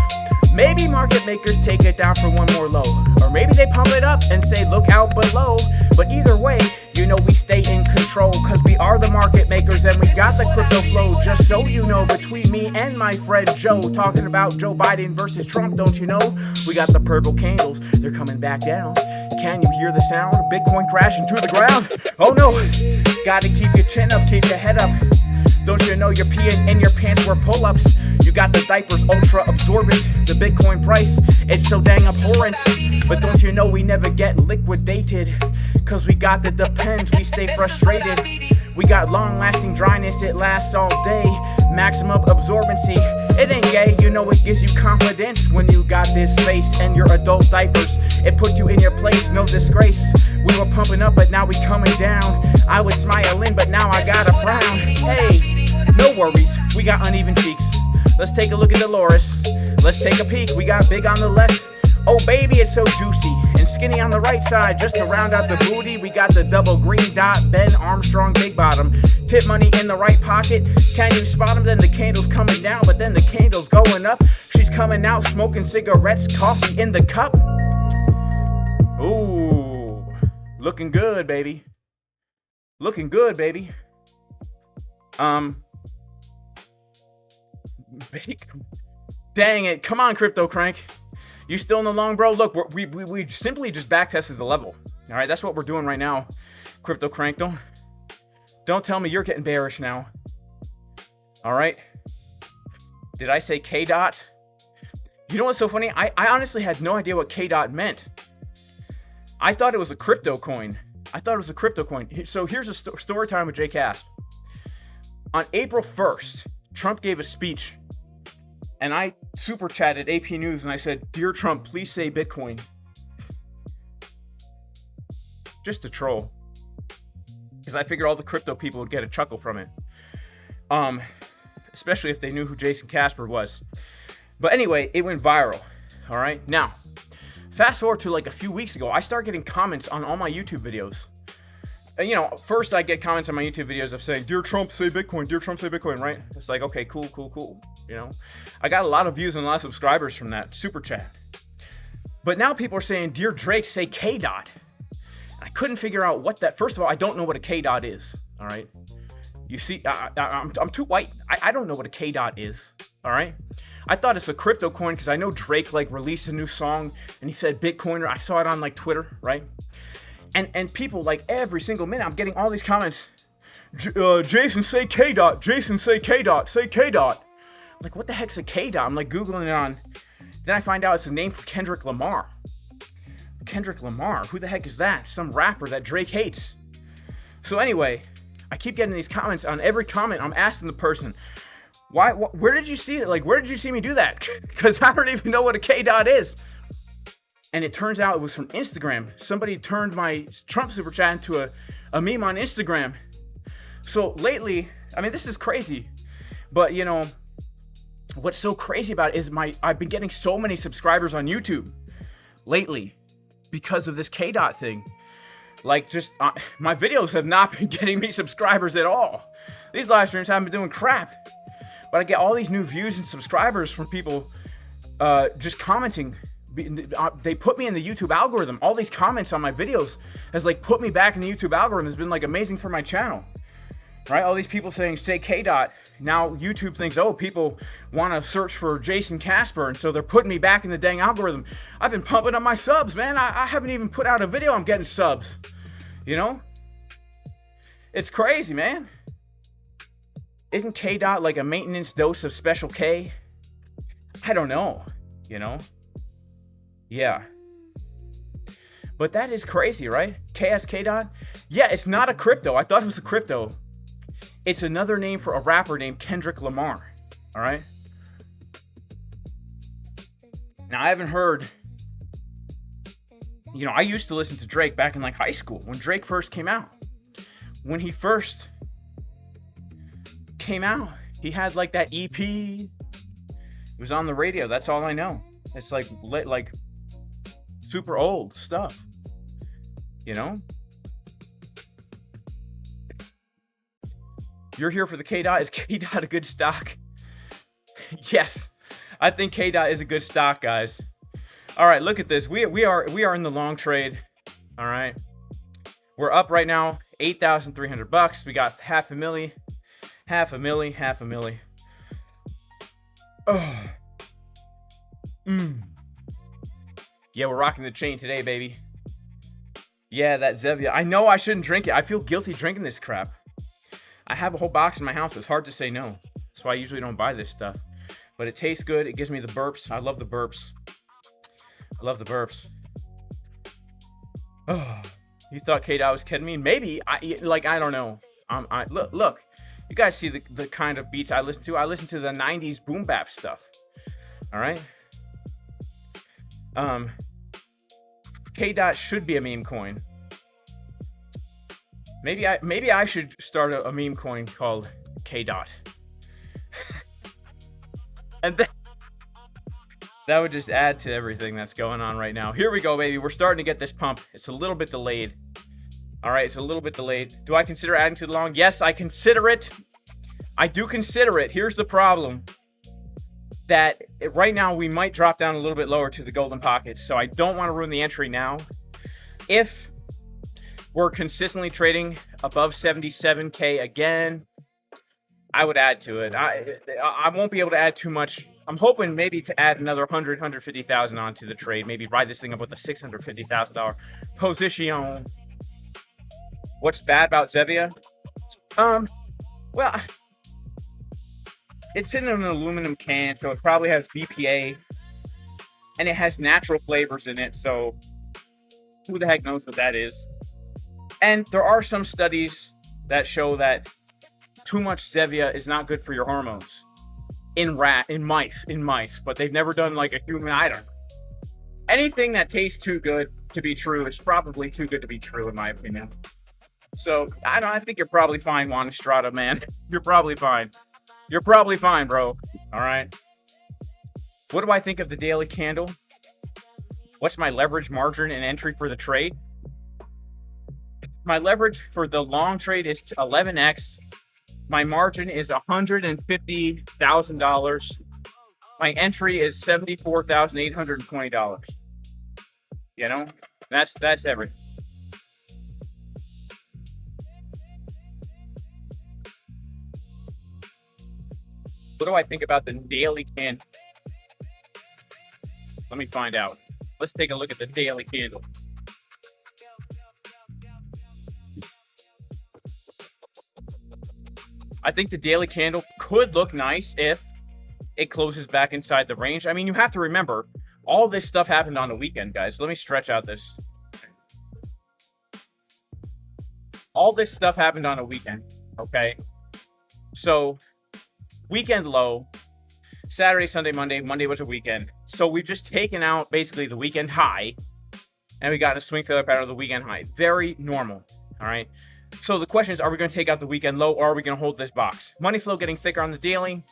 Maybe market makers take it down for one more low. Or maybe they pump it up and say, look out below. But either way, you know we stay in control, cause we are the market makers and we got the crypto flow. Just so you know, between me and my friend Joe, talking about Joe Biden versus Trump, don't you know? We got the purple candles, they're coming back down. Can you hear the sound? Bitcoin crashing to the ground. Oh no, gotta keep your chin up, keep your head up. Don't you know you're peeing in your pants were pull-ups? You got the diapers ultra absorbent. The Bitcoin price, it's so dang abhorrent. But don't you know we never get liquidated? Cause we got the depends, we stay frustrated. We got long-lasting dryness, it lasts all day. Maximum absorbency, it ain't gay. You know it gives you confidence when you got this face and your adult diapers. It put you in your place, no disgrace. We were pumping up, but now we coming down. I was smiling, but now I got a frown. Hey, no worries, we got uneven cheeks. Let's take a look at Dolores. Let's take a peek, we got big on the left. Oh baby, it's so juicy, and skinny on the right side. Just to round out the booty, we got the double green dot, Ben Armstrong big bottom. Tip money in the right pocket, can you spot him? Then the candle's coming down, but then the candle's going up. She's coming out, smoking cigarettes, coffee in the cup. Ooh, looking good, baby. Looking good, baby. Dang it, come on, Crypto Crank. You still in the long, bro? Look, we simply just back tested the level. All right, that's what we're doing right now. Crypto Crank, don't tell me you're getting bearish now. All right. Did I say K dot? You know what's so funny? I honestly had no idea what K dot meant. I thought it was a crypto coin. I thought it was a crypto coin. So here's a story time with Jay Casp. On April 1st, Trump gave a speech. And I super chatted AP News and I said, "Dear Trump, please say Bitcoin." Just to troll. Because I figured all the crypto people would get a chuckle from it. Especially if they knew who Jason Casper was. But anyway, it went viral. All right. Now, fast forward to like a few weeks ago, I started getting comments on all my YouTube videos. you know, first I get comments on my YouTube videos of saying, "Dear Trump, say Bitcoin. Dear Trump, say Bitcoin." Right? It's like, okay, cool, cool, cool. You know, I got a lot of views and a lot of subscribers from that super chat. But now people are saying, "Dear Drake, say K dot." I couldn't figure out what that. First of all, I don't know what a K dot is. All right. You see, I'm too white. I don't know what a K dot is. All right. I thought it's a crypto coin because I know Drake like released a new song and he said Bitcoiner. I saw it on like Twitter, right? And people like every single minute, I'm getting all these comments. Jason, say K dot. Jason, say K dot. Say K dot. I'm like, what the heck's a K dot? I'm like Googling it on. Then I find out it's a name for Kendrick Lamar. Kendrick Lamar. Who the heck is that? Some rapper that Drake hates. So anyway, I keep getting these comments. On every comment, I'm asking the person, why? Where did you see it? Like, where did you see me do that? Because I don't even know what a K dot is. And it turns out it was from Instagram. Somebody turned my Trump super chat into a meme on Instagram. So lately, I mean, this is crazy. But, you know, what's so crazy about it is I've been getting so many subscribers on YouTube lately because of this K dot thing. Like, just my videos have not been getting me subscribers at all. These live streams haven't been doing crap. But I get all these new views and subscribers from people just commenting. They put me in the YouTube algorithm. All these comments on my videos has like put me back in the YouTube algorithm. Has been like amazing for my channel, right? All these people saying say K dot. Now YouTube thinks, oh, people want to search for Jason Casper, and so they're putting me back in the dang algorithm. I've been pumping up my subs, man. I haven't even put out a video. I'm getting subs. You know, it's crazy, man. Isn't K dot like a maintenance dose of special K? I don't know. You know. Yeah. But that is crazy, right? KSK dot? Yeah, it's not a crypto. I thought it was a crypto. It's another name for a rapper named Kendrick Lamar. All right? Now, I haven't heard... You know, I used to listen to Drake back in like high school when Drake first came out. When he first came out, he had like that EP. It was on the radio. That's all I know. It's like super old stuff, you know. You're here for the K dot. Is K dot a good stock? Yes, I think K dot is a good stock, guys. All right, look at this. We are in the long trade. All right, we're up right now, $8,300. We got half a milli. Oh. Yeah, we're rocking the chain today, baby. Yeah, that Zevia. I know I shouldn't drink it. I feel guilty drinking this crap. I have a whole box in my house. It's hard to say no. That's why I usually don't buy this stuff. But it tastes good. It gives me the burps. I love the burps. Oh, you thought K-Dot was kidding me? Maybe. I don't know. Look. You guys see the kind of beats I listen to. I listen to the 90s boom bap stuff. All right? K-Dot should be a meme coin. Maybe I should start a meme coin called K-Dot. And then that would just add to everything that's going on right now. Here we go, baby. We're starting to get this pump. It's a little bit delayed. All right, it's a little bit delayed. Do I consider adding to the long? Yes, I consider it. I do consider it. Here's the problem. That right now we might drop down a little bit lower to the golden pockets. So I don't want to ruin the entry now. If we're consistently trading above 77K again, I would add to it. I won't be able to add too much. I'm hoping maybe to add another 150,000 onto the trade. Maybe ride this thing up with a $650,000 position. What's bad about Zevia? Well, it's in an aluminum can, so it probably has BPA, and it has natural flavors in it, so who the heck knows what that is? And there are some studies that show that too much Zevia is not good for your hormones in mice, but they've never done like a human item. Anything that tastes too good to be true is probably too good to be true, in my opinion. So I think you're probably fine, Juan Estrada, man. You're probably fine. You're probably fine, bro. All right. What do I think of the daily candle? What's my leverage margin and entry for the trade? My leverage for the long trade is 11x. My margin is $150,000. My entry is $74,820. You know, that's everything. What do I think about the daily candle? Let me find out. Let's take a look at the daily candle. I think the daily candle could look nice if it closes back inside the range. I mean, you have to remember, all this stuff happened on the weekend, guys. Let me stretch out this. All this stuff happened on a weekend, okay? So, weekend low, Saturday, Sunday, Monday. Monday was a weekend. So, we've just taken out, basically, the weekend high, and we got a swing failure pattern of the weekend high. Very normal, all right? So, the question is, are we going to take out the weekend low, or are we going to hold this box? Money flow getting thicker on the daily.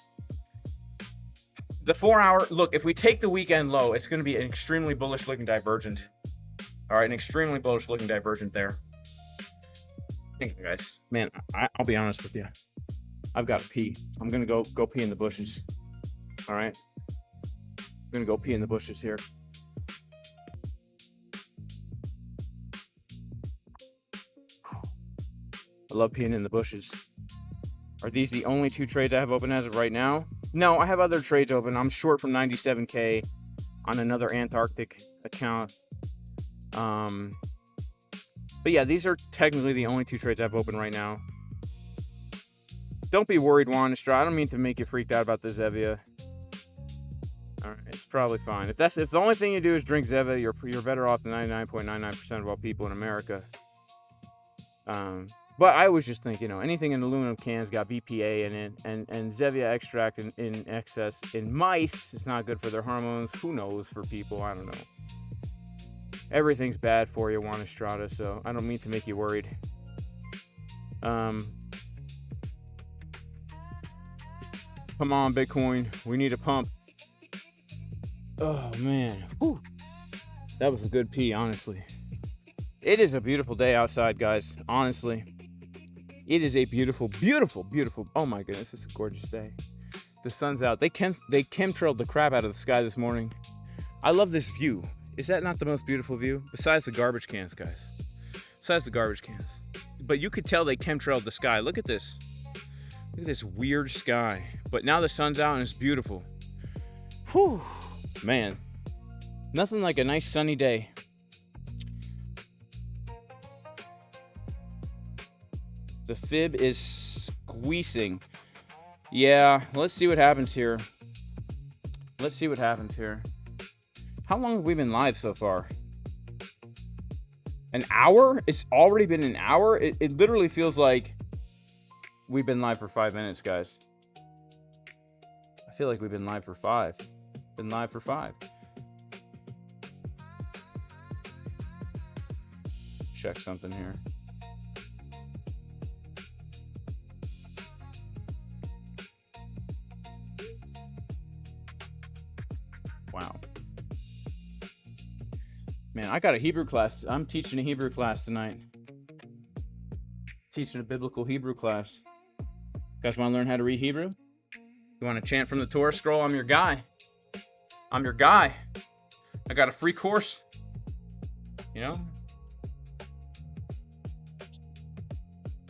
The 4-hour, look, if we take the weekend low, it's going to be an extremely bullish looking divergent. All right, an extremely bullish looking divergent there. Thank you, guys. Man, I'll be honest with you. I've got to pee. I'm going to go pee in the bushes. All right? I'm going to go pee in the bushes here. I love peeing in the bushes. Are these the only 2 trades I have open as of right now? No, I have other trades open. I'm short from 97K on another Antarctic account. But yeah, these are technically the only 2 trades I have open right now. Don't be worried, Juan Estrada. I don't mean to make you freaked out about the Zevia. All right, it's probably fine. If the only thing you do is drink Zevia, you're better off than 99.99% of all people in America. But I always just think, you know, anything in aluminum cans got BPA in it, and Zevia extract in excess in mice is not good for their hormones. Who knows for people? I don't know. Everything's bad for you, Juan Estrada, so I don't mean to make you worried. Come on, Bitcoin. We need a pump. Oh, man. Whew. That was a good pee, honestly. It is a beautiful day outside, guys. Honestly. It is a beautiful, beautiful, beautiful. Oh my goodness, it's a gorgeous day. The sun's out. They chemtrailed the crap out of the sky this morning. I love this view. Is that not the most beautiful view? Besides the garbage cans, guys. Besides the garbage cans. But you could tell they chemtrailed the sky. Look at this. Look at this weird sky. But now the sun's out and it's beautiful. Whew. Man. Nothing like a nice sunny day. The fib is squeezing. Yeah, let's see what happens here. Let's see what happens here. How long have we been live so far? An hour? It's already been an hour? It literally feels like we've been live for 5 minutes, guys. I feel like we've been live for 5. Been live for 5. Check something here. Wow. Man, I got a Hebrew class. I'm teaching a Hebrew class tonight. Teaching a biblical Hebrew class. You guys want to learn how to read Hebrew? You want to chant from the Torah scroll? I'm your guy. I'm your guy. I got a free course. You know?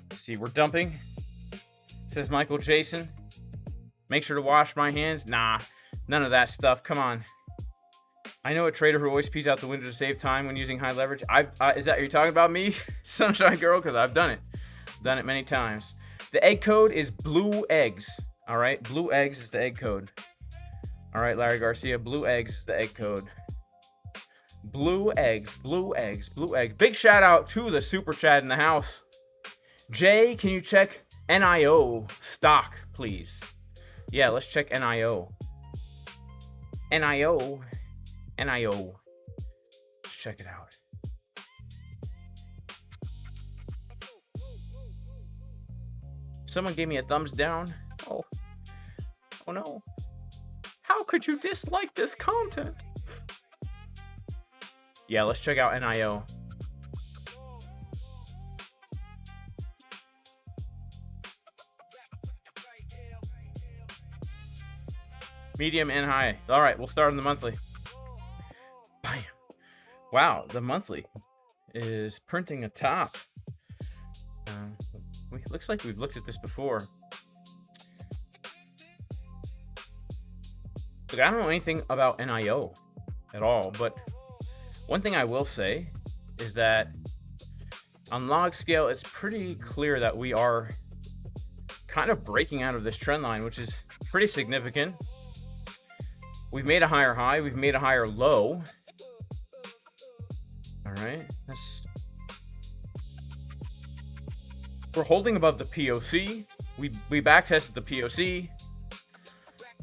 Let's see, we're dumping. Says Michael Jason. Make sure to wash my hands. Nah, none of that stuff. Come on. I know a trader who always pees out the window to save time when using high leverage. Are you talking about me, Sunshine Girl? Because I've done it. Done it many times. The egg code is blue eggs. All right, blue eggs is the egg code. All right, Larry Garcia, blue eggs, the egg code. Blue eggs, blue eggs, blue egg. Big shout out to the super chat in the house. Jay, can you check NIO stock, please? Yeah, let's check NIO. NIO. Let's check it out. Someone gave me a thumbs down. Oh no. How could you dislike this content? Yeah, let's check out NIO. medium, and high. All right, we'll start on the monthly. Bam. Wow, the monthly is printing a top. Looks like we've looked at this before. Look, I don't know anything about NIO at all, but one thing I will say is that on log scale, it's pretty clear that we are kind of breaking out of this trend line, which is pretty significant. We've made a higher high, we've made a higher low. All right, we're holding above the POC. We back tested the POC.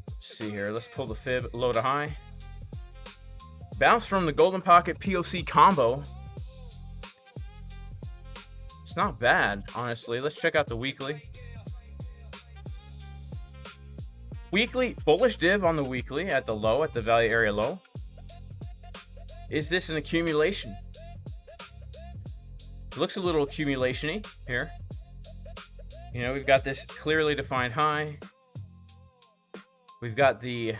Let's see here, let's pull the fib low to high. Bounce from the golden pocket POC combo. It's not bad, honestly. Let's check out the weekly. Weekly, bullish div on the weekly at the low, at the value area low. Is this an accumulation? It looks a little accumulation-y here. You know, we've got this clearly defined high. We've got the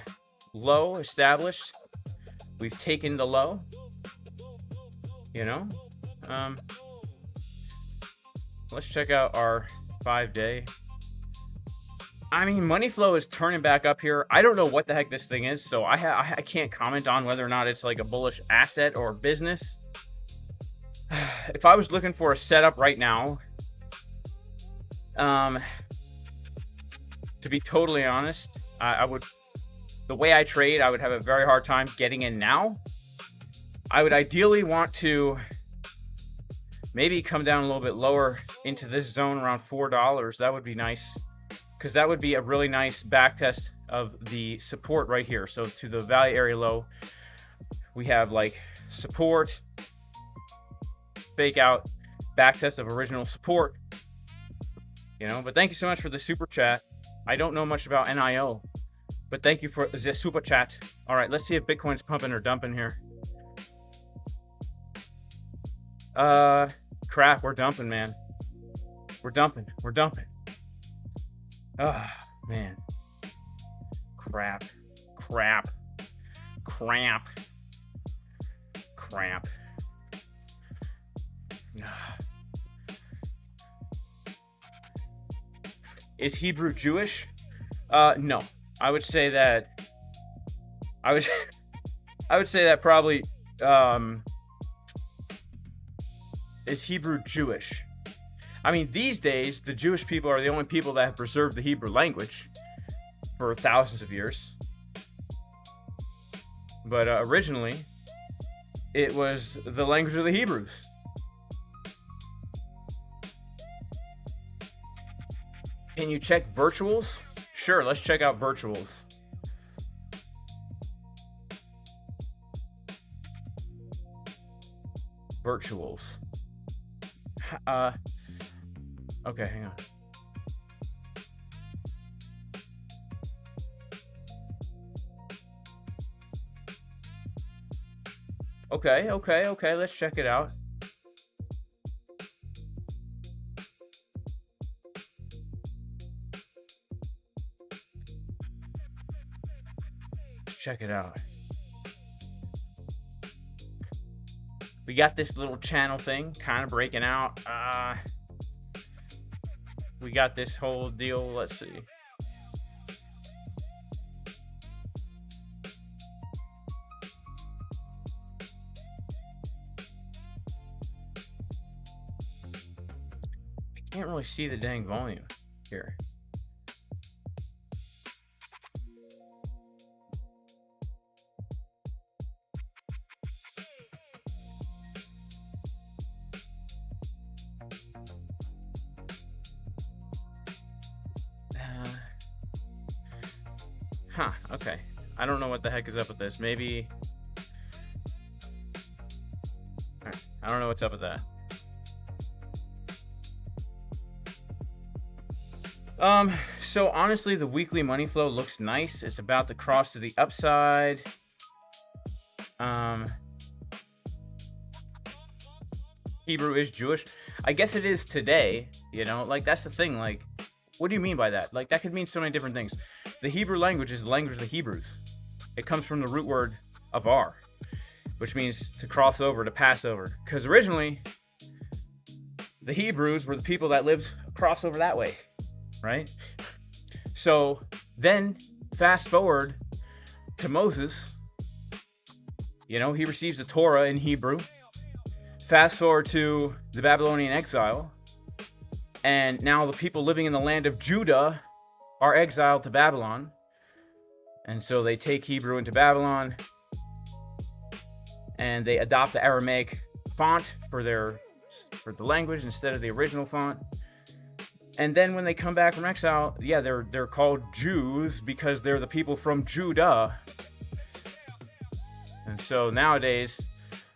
low established. We've taken the low. You know? Let's check out our 5-day. I mean, money flow is turning back up here. I don't know what the heck this thing is, so I can't comment on whether or not it's like a bullish asset or business. If I was looking for a setup right now, to be totally honest, I would, the way I trade, I would have a very hard time getting in now. I would ideally want to maybe come down a little bit lower into this zone around $4. That would be nice, because that would be a really nice back test of the support right here. So to the value area low, we have like support, fake out, back test of original support. You know, but thank you so much for the super chat. I don't know much about NIO, but thank you for the super chat. All right, let's see if Bitcoin's pumping or dumping here. Crap, we're dumping, man. We're dumping. Oh, man. Crap. Is Hebrew Jewish? No. I would say that probably is Hebrew Jewish. I mean, these days, the Jewish people are the only people that have preserved the Hebrew language for thousands of years. But originally, it was the language of the Hebrews. Can you check virtuals? Sure, let's check out virtuals. Virtuals. Okay, hang on. Okay, let's check it out. Let's check it out. We got this little channel thing kind of breaking out. We got this whole deal. Let's see. I can't really see the dang volume here. Okay. I don't know what the heck is up with this. Maybe... Alright. I don't know what's up with that. So honestly, the weekly money flow looks nice. It's about to cross to the upside. Hebrew is Jewish. I guess it is today, you know? Like, that's the thing. Like, what do you mean by that? Like, that could mean so many different things. the Hebrew language is the language of the Hebrews. It comes from the root word avar, which means to cross over, to pass over. Because originally, the Hebrews were the people that lived across over that way, right? So then, fast forward to Moses. You know, he receives the Torah in Hebrew. Fast forward to the Babylonian exile. And now the people living in the land of Judah are exiled to Babylon. And so they take Hebrew into Babylon. And they adopt the Aramaic font for the language instead of the original font. And then when they come back from exile, yeah, they're called Jews because they're the people from Judah. And so nowadays,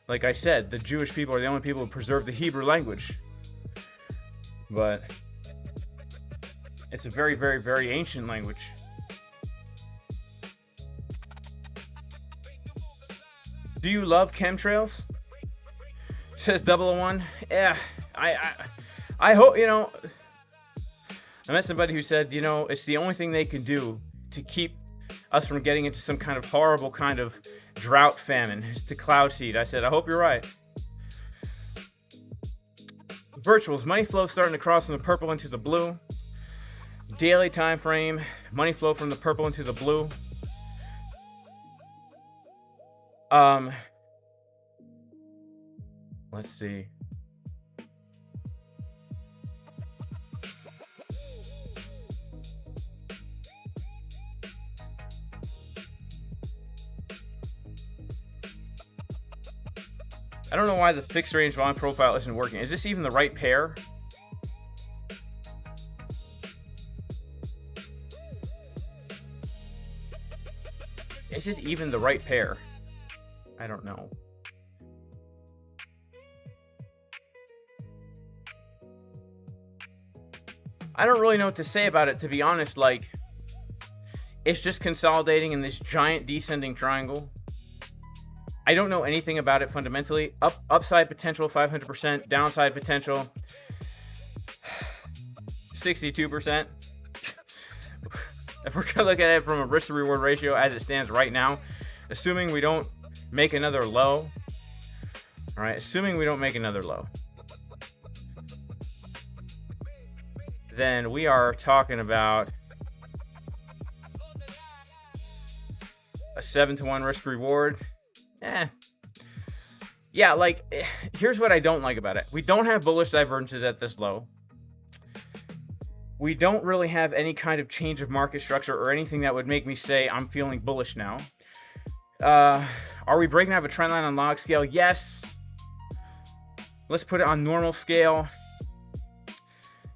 like I said, the Jewish people are the only people who preserve the Hebrew language. But it's a very, very, very ancient language. Do you love chemtrails? Says 001. Yeah, I hope, you know, I met somebody who said, you know, it's the only thing they can do to keep us from getting into some kind of horrible kind of drought famine is to cloud seed. I said, I hope you're right. Virtuals, money flow starting to cross from the purple into the blue. Daily time frame, money flow from the purple into the blue. Let's see. I don't know why the fixed range volume profile isn't working. Is this even the right pair? Is it even the right pair? I don't know. I don't really know what to say about it, to be honest. Like, it's just consolidating in this giant descending triangle. I don't know anything about it fundamentally. Upside potential 500%, downside potential 62%. If we're gonna look at it from a risk to reward ratio as it stands right now, assuming we don't make another low, all right, assuming we don't make another low, then we are talking about a 7-to-1 risk reward. Yeah, like, here's what I don't like about it. We don't have bullish divergences at this low. We don't really have any kind of change of market structure or anything that would make me say I'm feeling bullish now. Are we breaking out of a trend line on log scale? Yes. Let's put it on normal scale.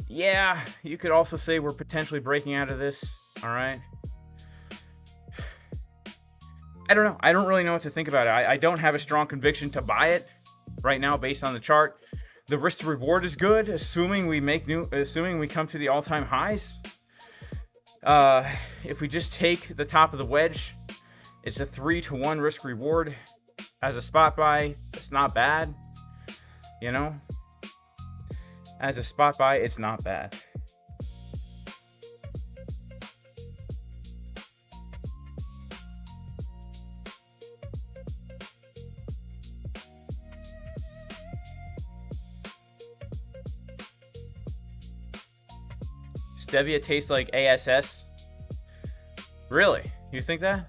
Yeah, you could also say we're potentially breaking out of this. All right. I don't know. I don't really know what to think about it. I don't have a strong conviction to buy it right now based on the chart. The risk to reward is good, assuming we come to the all-time highs. If we just take the top of the wedge, it's a 3-to-1 risk reward as a spot buy. It's not bad, you know. As a spot buy, it's not bad. Stevia tastes like ASS. Really? You think that?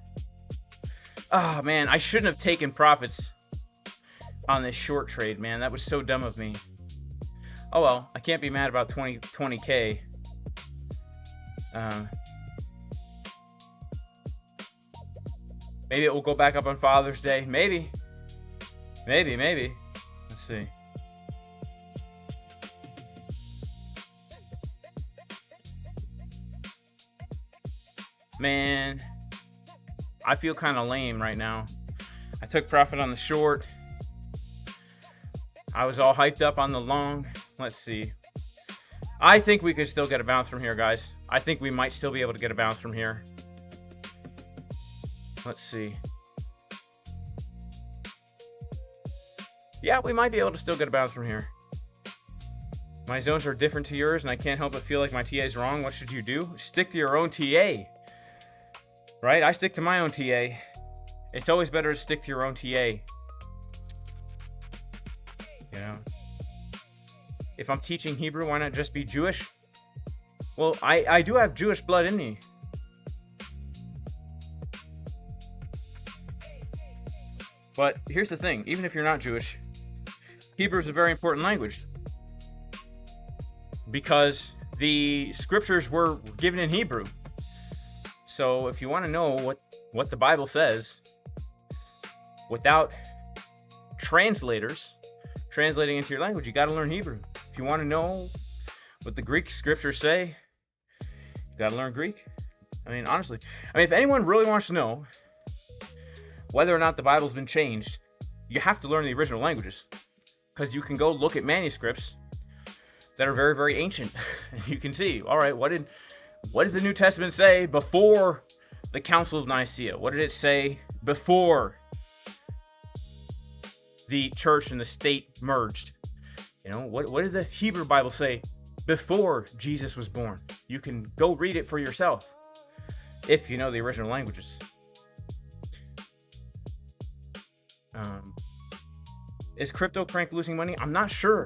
Oh man, I shouldn't have taken profits on this short trade, man. That was so dumb of me. Oh well, I can't be mad about 20K. Maybe it will go back up on Father's Day. Maybe. Let's see. Man, I feel kind of lame right now. I took profit on the short. I was all hyped up on the long. Let's see. I think we could still get a bounce from here, guys. I think we might still be able to get a bounce from here. Let's see. Yeah, we might be able to still get a bounce from here. My zones are different to yours, and I can't help but feel like my TA is wrong. What should you do? Stick to your own TA. right? I stick to my own TA. It's always better to stick to your own TA. You know, if I'm teaching Hebrew, why not just be Jewish? Well, I do have Jewish blood in me. But here's the thing, even if you're not Jewish, Hebrew is a very important language because the scriptures were given in Hebrew. So if you want to know what the Bible says without translators translating into your language, you got to learn Hebrew. If you want to know what the Greek scriptures say, you got to learn Greek. I mean, honestly, if anyone really wants to know whether or not the Bible's been changed, you have to learn the original languages, because you can go look at manuscripts that are very, very ancient, and you can see, all right, what did the New Testament say before the Council of Nicaea? What did it say before the church and the state merged? You know, what did the Hebrew Bible say before Jesus was born? You can go read it for yourself if you know the original languages. Is Crypto Crank losing money? I'm not sure.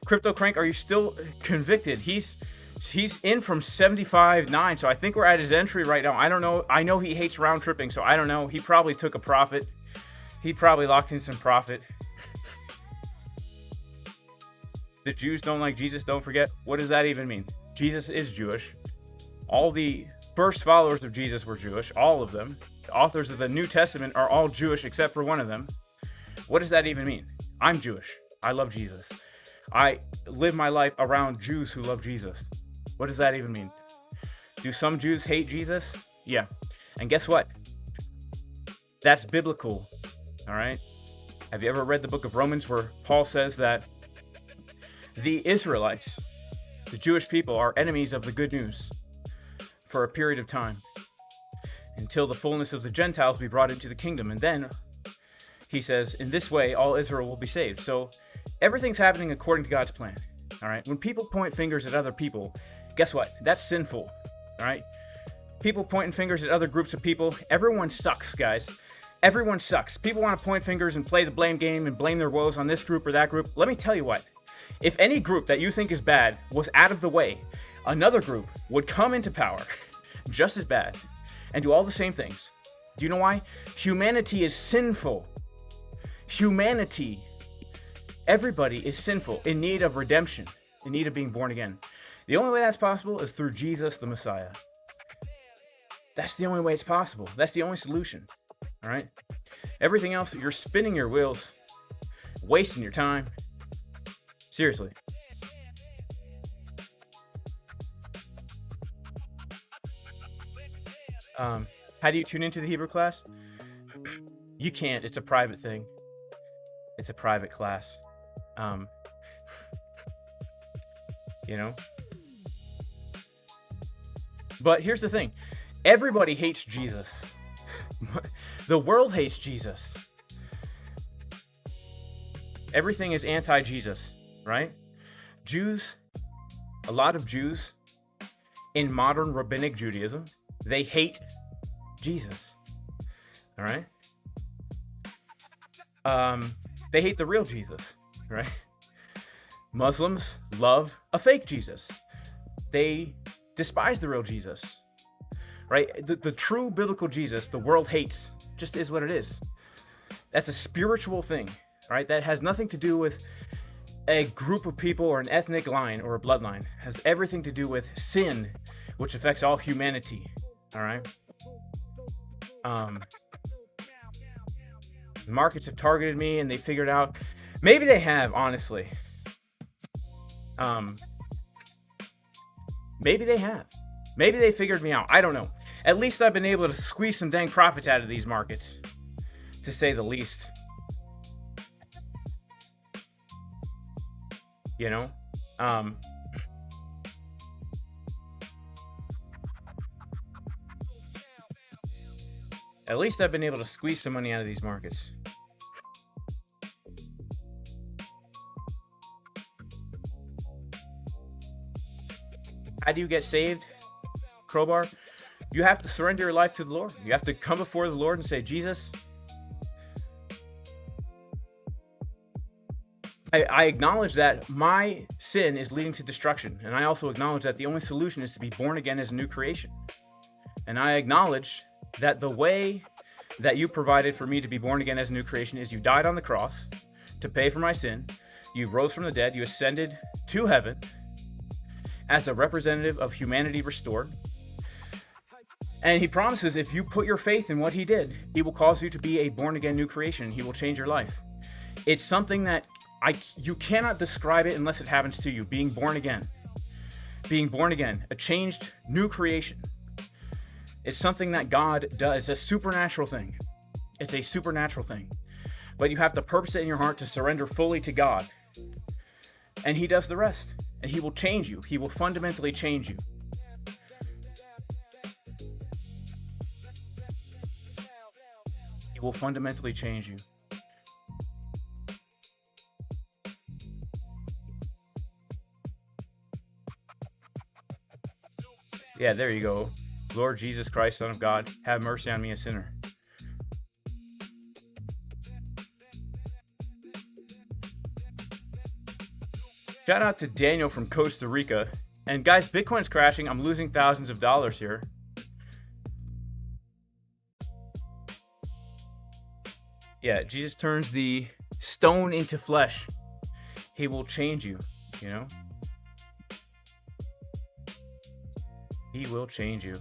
Crypto Crank, are you still convicted? He's in from 75.9, so I think we're at his entry right now. I don't know. I know he hates round tripping, so I don't know. He probably took a profit. He probably locked in some profit. The Jews don't like Jesus, don't forget. What does that even mean? Jesus is Jewish. All the first followers of Jesus were Jewish, all of them. The authors of the New Testament are all Jewish except for one of them. What does that even mean? I'm Jewish. I love Jesus. I live my life around Jews who love Jesus. What does that even mean? Do some Jews hate Jesus? Yeah. And guess what? That's biblical. All right? Have you ever read the book of Romans where Paul says that the Israelites, the Jewish people, are enemies of the good news for a period of time until the fullness of the Gentiles be brought into the kingdom? And then he says, in this way, all Israel will be saved. So everything's happening according to God's plan. All right. When people point fingers at other people, guess what? That's sinful. All right. People pointing fingers at other groups of people. Everyone sucks, guys. Everyone sucks. People want to point fingers and play the blame game and blame their woes on this group or that group. Let me tell you what. If any group that you think is bad was out of the way, another group would come into power just as bad and do all the same things. Do you know why? Humanity is sinful. Humanity, everybody is sinful, in need of redemption, in need of being born again. The only way that's possible is through Jesus the Messiah. That's the only way it's possible. That's the only solution. All right? Everything else, you're spinning your wheels, wasting your time. Seriously. How do you tune into the Hebrew class? You can't. It's a private thing. It's a private class. You know? But here's the thing. Everybody hates Jesus. The world hates Jesus. Everything is anti-Jesus, right? Jews, a lot of Jews in modern rabbinic Judaism, they hate Jesus. All right? They hate the real Jesus, right? Muslims love a fake Jesus. They despise the real Jesus, right? The true biblical Jesus, the world hates, just is what it is. That's a spiritual thing, right? That has nothing to do with a group of people or an ethnic line or a bloodline. It has everything to do with sin, which affects all humanity, all right? The markets have targeted me and they figured out, maybe they have, honestly. Maybe they have. Maybe they figured me out. I don't know. At least I've been able to squeeze some dang profits out of these markets, to say the least. You know? At least I've been able to squeeze some money out of these markets. How do you get saved? Crowbar? You have to surrender your life to the Lord. You have to come before the Lord and say, Jesus, I acknowledge that my sin is leading to destruction. And I also acknowledge that the only solution is to be born again as a new creation. And I acknowledge that the way that you provided for me to be born again as a new creation is you died on the cross to pay for my sin. You rose from the dead. You ascended to heaven as a representative of humanity restored. And he promises if you put your faith in what he did, he will cause you to be a born again new creation. He will change your life. It's something that you cannot describe it unless it happens to you. Being born again, a changed new creation. It's something that God does. It's a supernatural thing. It's a supernatural thing. But you have to purpose it in your heart to surrender fully to God. And he does the rest. And he will change you. He will fundamentally change you. He will fundamentally change you. Yeah, there you go. Lord Jesus Christ, Son of God, have mercy on me, a sinner. Shout out to Daniel from Costa Rica. And guys, Bitcoin's crashing. I'm losing thousands of dollars here. Yeah, Jesus turns the stone into flesh. He will change you, you know? He will change you.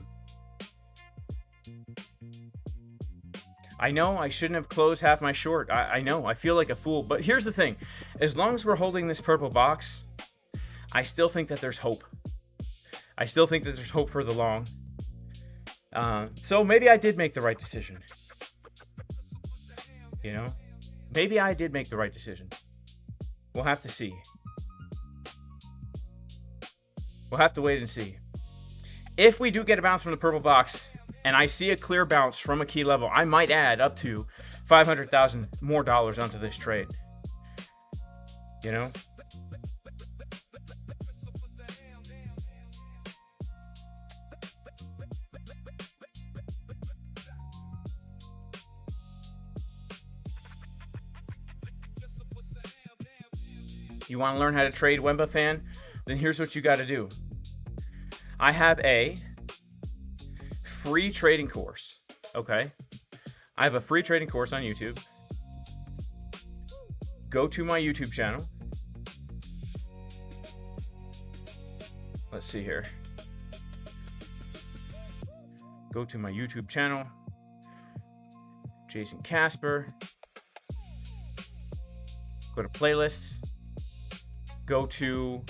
I know I shouldn't have closed half my short. I know. I feel like a fool. But here's the thing. As long as we're holding this purple box, I still think that there's hope. I still think that there's hope for the long. So maybe I did make the right decision. You know? Maybe I did make the right decision. We'll have to see. We'll have to wait and see. If we do get a bounce from the purple box, and I see a clear bounce from a key level, I might add up to $500,000 more onto this trade. You know? You want to learn how to trade YUBIT? Then here's what you got to do. I have a free trading course. Okay. I have a free trading course on YouTube. Go to my YouTube channel. Let's see here. Go to my YouTube channel. Jason Casper. Go to playlists. Go to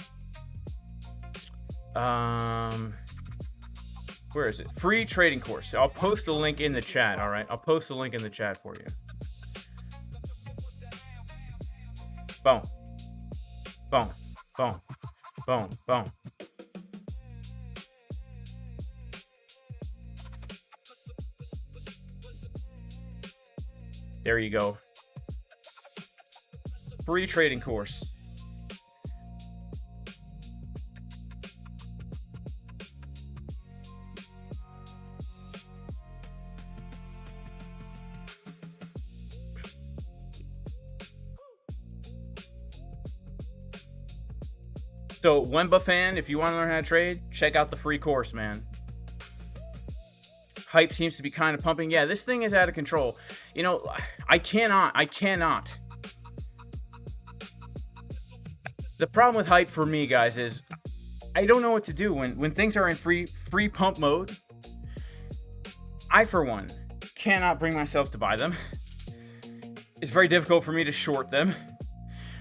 where is it? Free trading course. I'll post the link in the chat. All right. I'll post the link in the chat for you. Boom. Boom. Boom. Boom. Boom. There you go. Free trading course. So, YUBIT, if you want to learn how to trade, check out the free course, man. Hype seems to be kind of pumping. Yeah, this thing is out of control. You know, I cannot. The problem with hype for me, guys, is I don't know what to do when things are in free pump mode. I, for one, cannot bring myself to buy them. It's very difficult for me to short them.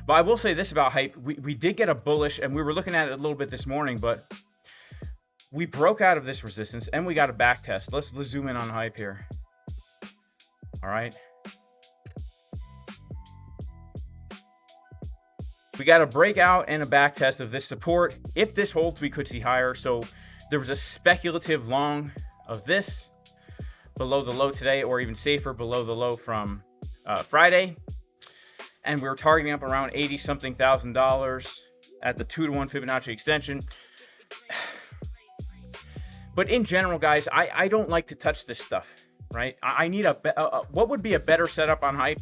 But I will say this about hype. We did get a bullish, and we were looking at it a little bit this morning, but we broke out of this resistance, and we got a back test. Let's zoom in on hype here. All right. We got a breakout and a back test of this support. If this holds, we could see higher. So there was a speculative long of this below the low today, or even safer, below the low from Friday. And we were targeting up around $80-something thousand at the 2-to-1 Fibonacci extension. But in general, guys, I don't like to touch this stuff, right? I need what would be a better setup on hype?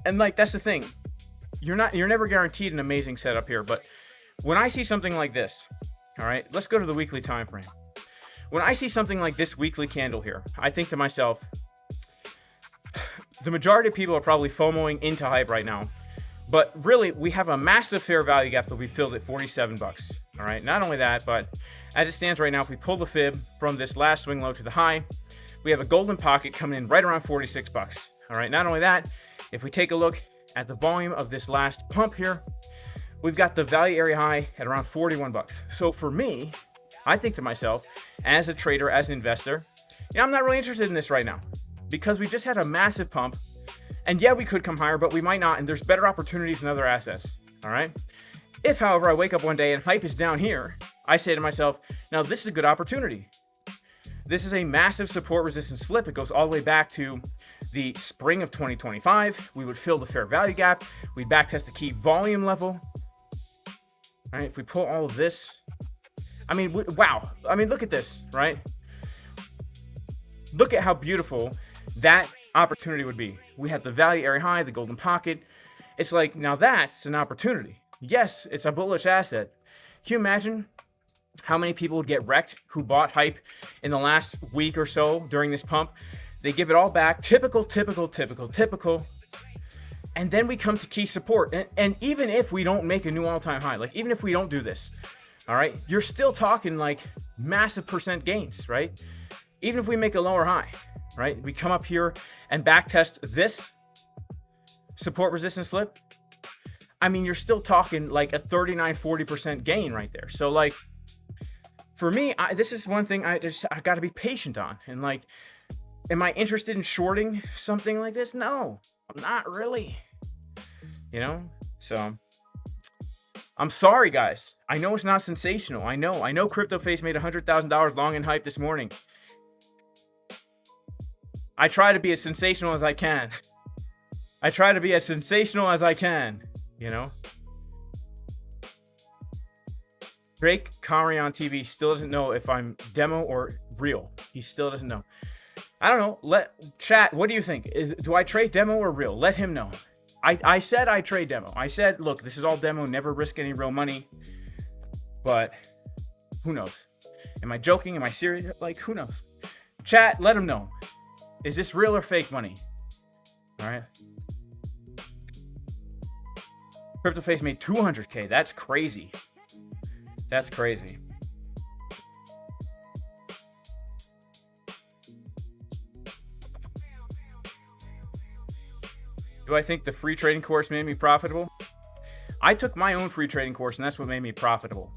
And like, that's the thing. You're never guaranteed an amazing setup here, but when I see something like this, all right, let's go to the weekly time frame. When I see something like this weekly candle here, I think to myself, the majority of people are probably FOMOing into hype right now. But really, we have a massive fair value gap that we filled at 47 bucks. All right, not only that, but as it stands right now, if we pull the fib from this last swing low to the high, we have a golden pocket coming in right around 46 bucks. All right, not only that, if we take a look at the volume of this last pump here, we've got the value area high at around 41 bucks. So for me, I think to myself, as a trader, as an investor, I'm not really interested in this right now because we just had a massive pump. And yeah, we could come higher, but we might not. And there's better opportunities in other assets. All right. If, however, I wake up one day and hype is down here, I say to myself, now this is a good opportunity. This is a massive support resistance flip. It goes all the way back to the spring of 2025. We would fill the fair value gap. We'd backtest the key volume level. All right. If we pull all of this, I mean, wow. I mean, look at this, right? Look at how beautiful that opportunity would be. We have the value area high, the golden pocket. It's like, now that's an opportunity. Yes, it's a bullish asset. Can you imagine how many people would get wrecked who bought hype in the last week or so during this pump? They give it all back. Typical. And then we come to key support. And even if we don't make a new all-time high, like even if we don't do this, all right, you're still talking like massive percent gains, right? Even if we make a lower high, right? We come up here and backtest this support resistance flip. I mean, you're still talking like a 39-40% gain right there. So like, for me, this is one thing I got to be patient on. And like, am I interested in shorting something like this? No, I'm not really, so I'm sorry, guys. I know it's not sensational. I know CryptoFace made $100,000 long in hype this morning. I try to be as sensational as I can. Drake Kari on TV still doesn't know if I'm demo or real. He still doesn't know. I don't know. Let chat. What do you think? Do I trade demo or real? Let him know. I said I trade demo. I said, look, this is all demo. Never risk any real money. But who knows? Am I joking? Am I serious? Like, who knows? Chat, let him know. Is this real or fake money? All right. CryptoFace made 200K. That's crazy. That's crazy. Do I think the free trading course made me profitable? I took my own free trading course, and that's what made me profitable.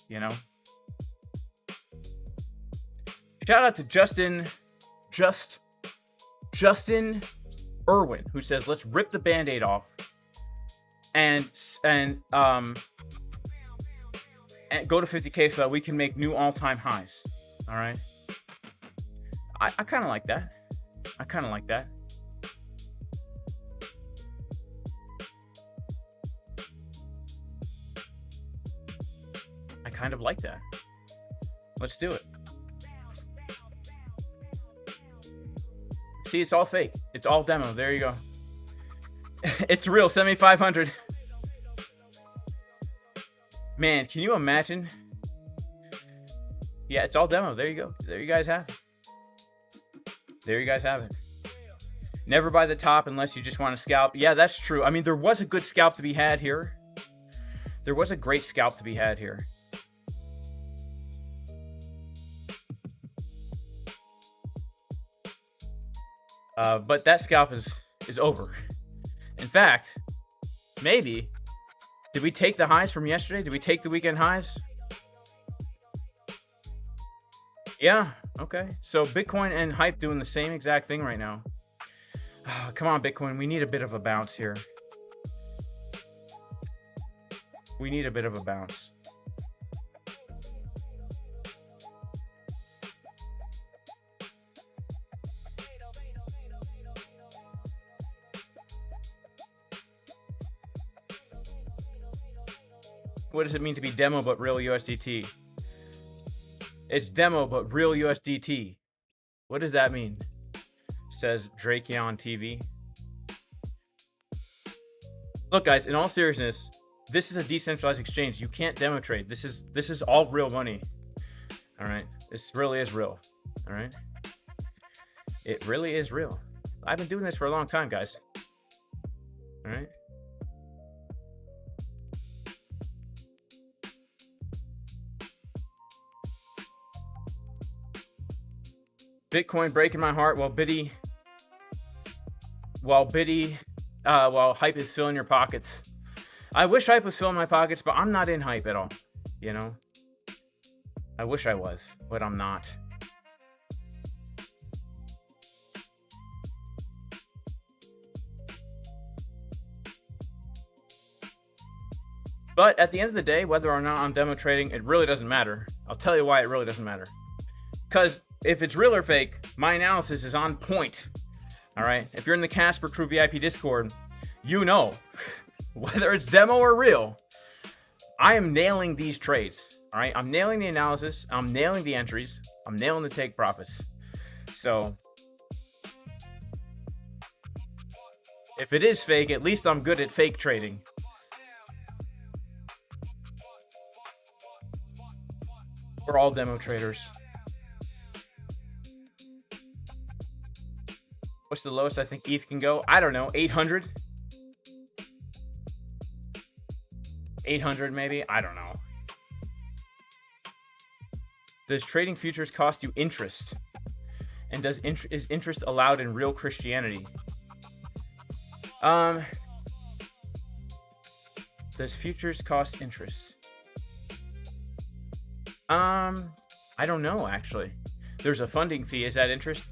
Shout out to Justin Irwin, who says, let's rip the band-aid off and go to 50K so that we can make new all-time highs. All right. I kind of like that. I kind of like that. Let's do it. See, it's all fake. It's all demo. There you go. It's real. 7,500. Man, can you imagine? Yeah, it's all demo. There you go. There you guys have it. Never buy the top unless you just want to scalp. Yeah, that's true. I mean, there was a good scalp to be had here. There was a great scalp to be had here. But that scalp is over. In fact, maybe, did we take the highs from yesterday? Did we take the weekend highs? Yeah, okay. So Bitcoin and hype doing the same exact thing right now. Oh, come on, Bitcoin. We need a bit of a bounce here. We need a bit of a bounce. What does it mean to be demo but real USDT? It's demo, but real USDT. What does that mean? Says Drakeon TV. Look, guys, in all seriousness, this is a decentralized exchange. You can't demo trade. This is all real money. All right, this really is real. All right, it really is real. I've been doing this for a long time, guys. All right. Bitcoin breaking my heart while hype is filling your pockets. I wish hype was filling my pockets, but I'm not in hype at all. You know, I wish I was, but I'm not. But at the end of the day, whether or not I'm demo trading, it really doesn't matter. I'll tell you why it really doesn't matter. Because if it's real or fake, my analysis is on point. All right. If you're in the Casper Crew VIP Discord, you know, whether it's demo or real, I am nailing these trades. All right. I'm nailing the analysis. I'm nailing the entries. I'm nailing the take profits. So if it is fake, at least I'm good at fake trading. We're all demo traders. What's the lowest I think ETH can go? I don't know. 800? 800 maybe? I don't know. Does trading futures cost you interest? And is interest allowed in real Christianity? Does futures cost interest? I don't know, actually. There's a funding fee. Is that interest?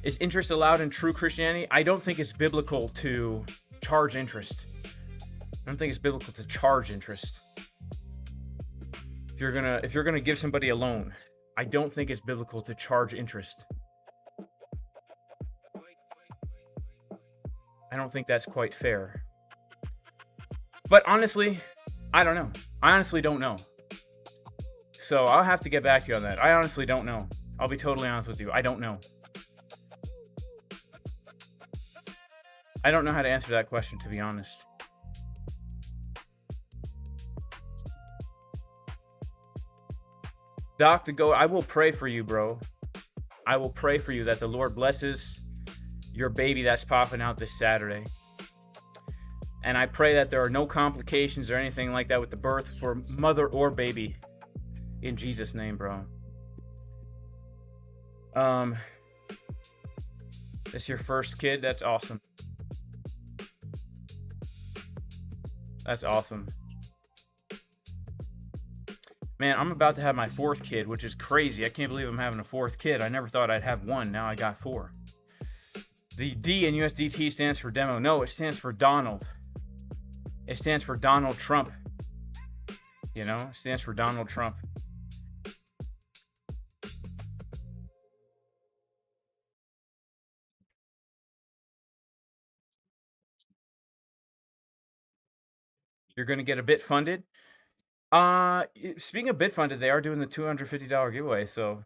Is interest allowed in true Christianity? I don't think it's biblical to charge interest. I don't think it's biblical to charge interest. If you're gonna give somebody a loan, I don't think it's biblical to charge interest. I don't think that's quite fair. But honestly, I don't know. I honestly don't know. So I'll have to get back to you on that. I honestly don't know. I'll be totally honest with you. I don't know. I don't know how to answer that question, to be honest. Dr. Go, I will pray for you, bro. I will pray for you that the Lord blesses your baby that's popping out this Saturday. And I pray that there are no complications or anything like that with the birth for mother or baby. In Jesus' name, bro. This your first kid? That's awesome. That's awesome. Man, I'm about to have my fourth kid, which is crazy. I can't believe I'm having a fourth kid. I never thought I'd have one. Now I got four. The D in USDT stands for demo. No, it stands for Donald. It stands for Donald Trump. You know, it stands for Donald Trump. You're going to get a Bitfunded. Speaking of Bitfunded, they are doing the $250 giveaway. So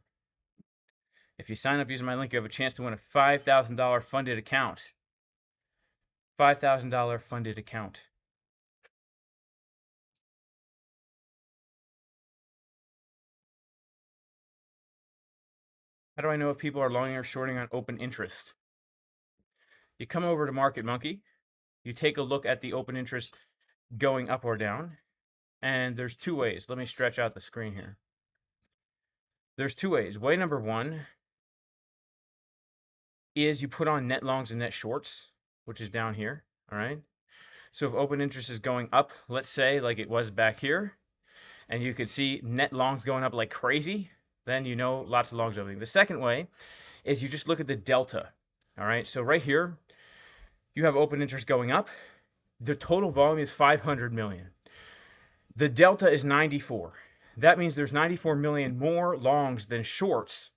if you sign up using my link, you have a chance to win a $5,000 funded account. $5,000 funded account. How do I know if people are longing or shorting on open interest? You come over to Market Monkey. You take a look at the open interest going up or down. And there's two ways. Let me stretch out the screen here. There's two ways. Way number one is you put on net longs and net shorts, which is down here. All right. So if open interest is going up, let's say like it was back here, and you could see net longs going up like crazy, then you know lots of longs opening. The second way is you just look at the delta. All right. So right here, you have open interest going up. The total volume is 500 million. The delta is 94. That means there's 94 million more longs than shorts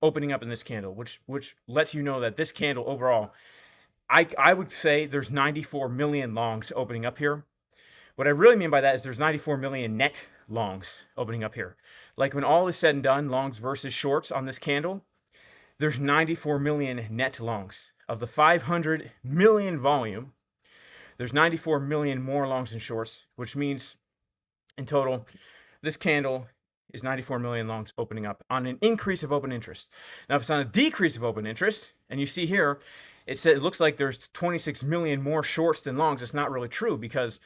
opening up in this candle, which lets you know that this candle overall, I would say there's 94 million longs opening up here. What I really mean by that is there's 94 million net longs opening up here. Like when all is said and done, longs versus shorts on this candle, there's 94 million net longs. Of the 500 million volume, there's 94 million more longs and shorts, which means in total, this candle is 94 million longs opening up on an increase of open interest. Now, if it's on a decrease of open interest, and you see here, it looks like there's 26 million more shorts than longs. It's not really true because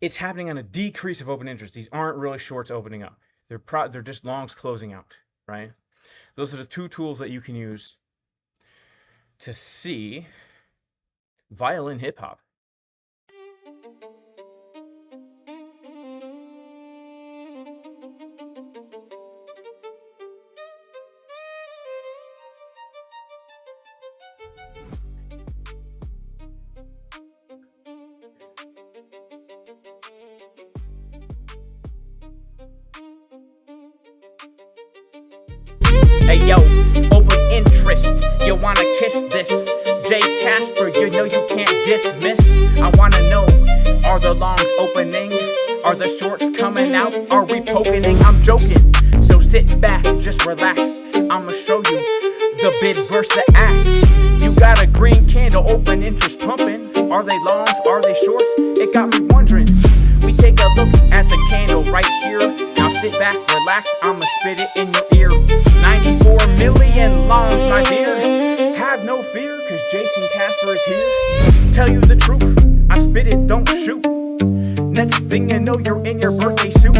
it's happening on a decrease of open interest. These aren't really shorts opening up. They're just longs closing out, right? Those are the two tools that you can use to see violin hip hop. Hey yo, open interest, you wanna kiss this? J. Casper, you know you can't dismiss. I wanna know, are the longs opening? Are the shorts coming out? Are we poking? I'm joking, so sit back, just relax. I'ma show you the bid versus the ask. You got a green candle, open interest pumping. Are they longs? Are they shorts? It got me wondering. We take a look at the candle right here. Now sit back, relax, I'ma spit it in your ear. 94 million longs, my dear. Have no fear, cause Jason Casper is here. Tell you the truth, I spit it, don't shoot. Next thing you know, you're in your birthday suit.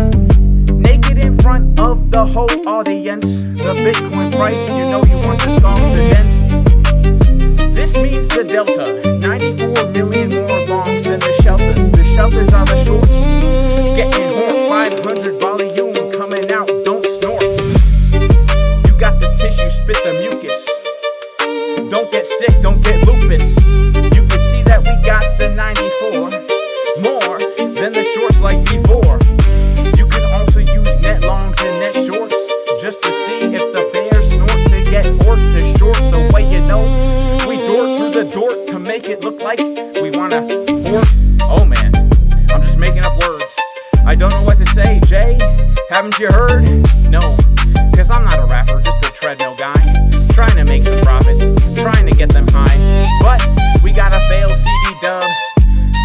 Naked in front of the whole audience. The Bitcoin price, you know you want to solve the dents. This means the delta, 94 million more longs than the shelters. The shelters are the shorts. Getting horn, 500 volume coming out, don't snort. You got the tissue, spit the mucus. Don't get sick, don't get lupus. You can see that we got the 94 more than the shorts like before. You can also use net longs and net shorts just to see if the bears snort to get hort to short the way you know. We dort through the dort to make it look like we wanna hort. Oh man, I'm just making up words. I don't know what to say, Jay. Haven't you heard? No, cause I'm not a rapper, just a treadmill guy. Trying to make some profits, trying to get them high. But we gotta fail CD dub.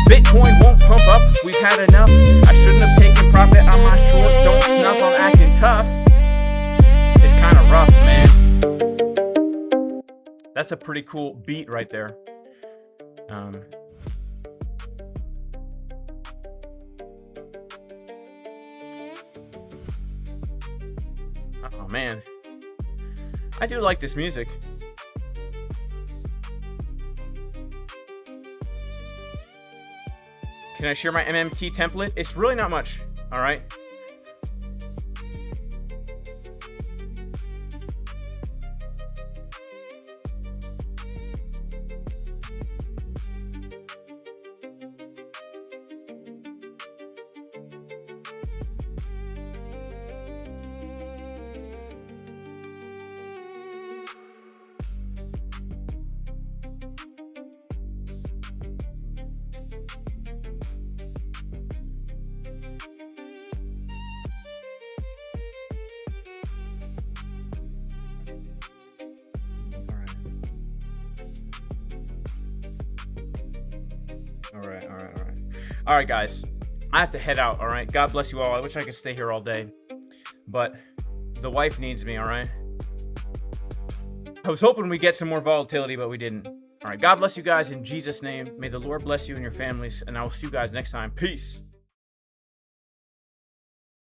Bitcoin won't pump up, we've had enough. I shouldn't have taken profit on my short. Don't snuff, I'm acting tough. It's kinda rough, man. That's a pretty cool beat right there. Oh man, I do like this music. Can I share my MMT template? It's really not much, all right? All right, guys. I have to head out, all right? God bless you all. I wish I could stay here all day, but the wife needs me, all right? I was hoping we'd get some more volatility, but we didn't. All right, God bless you guys in Jesus' name. May the Lord bless you and your families, and I will see you guys next time. Peace.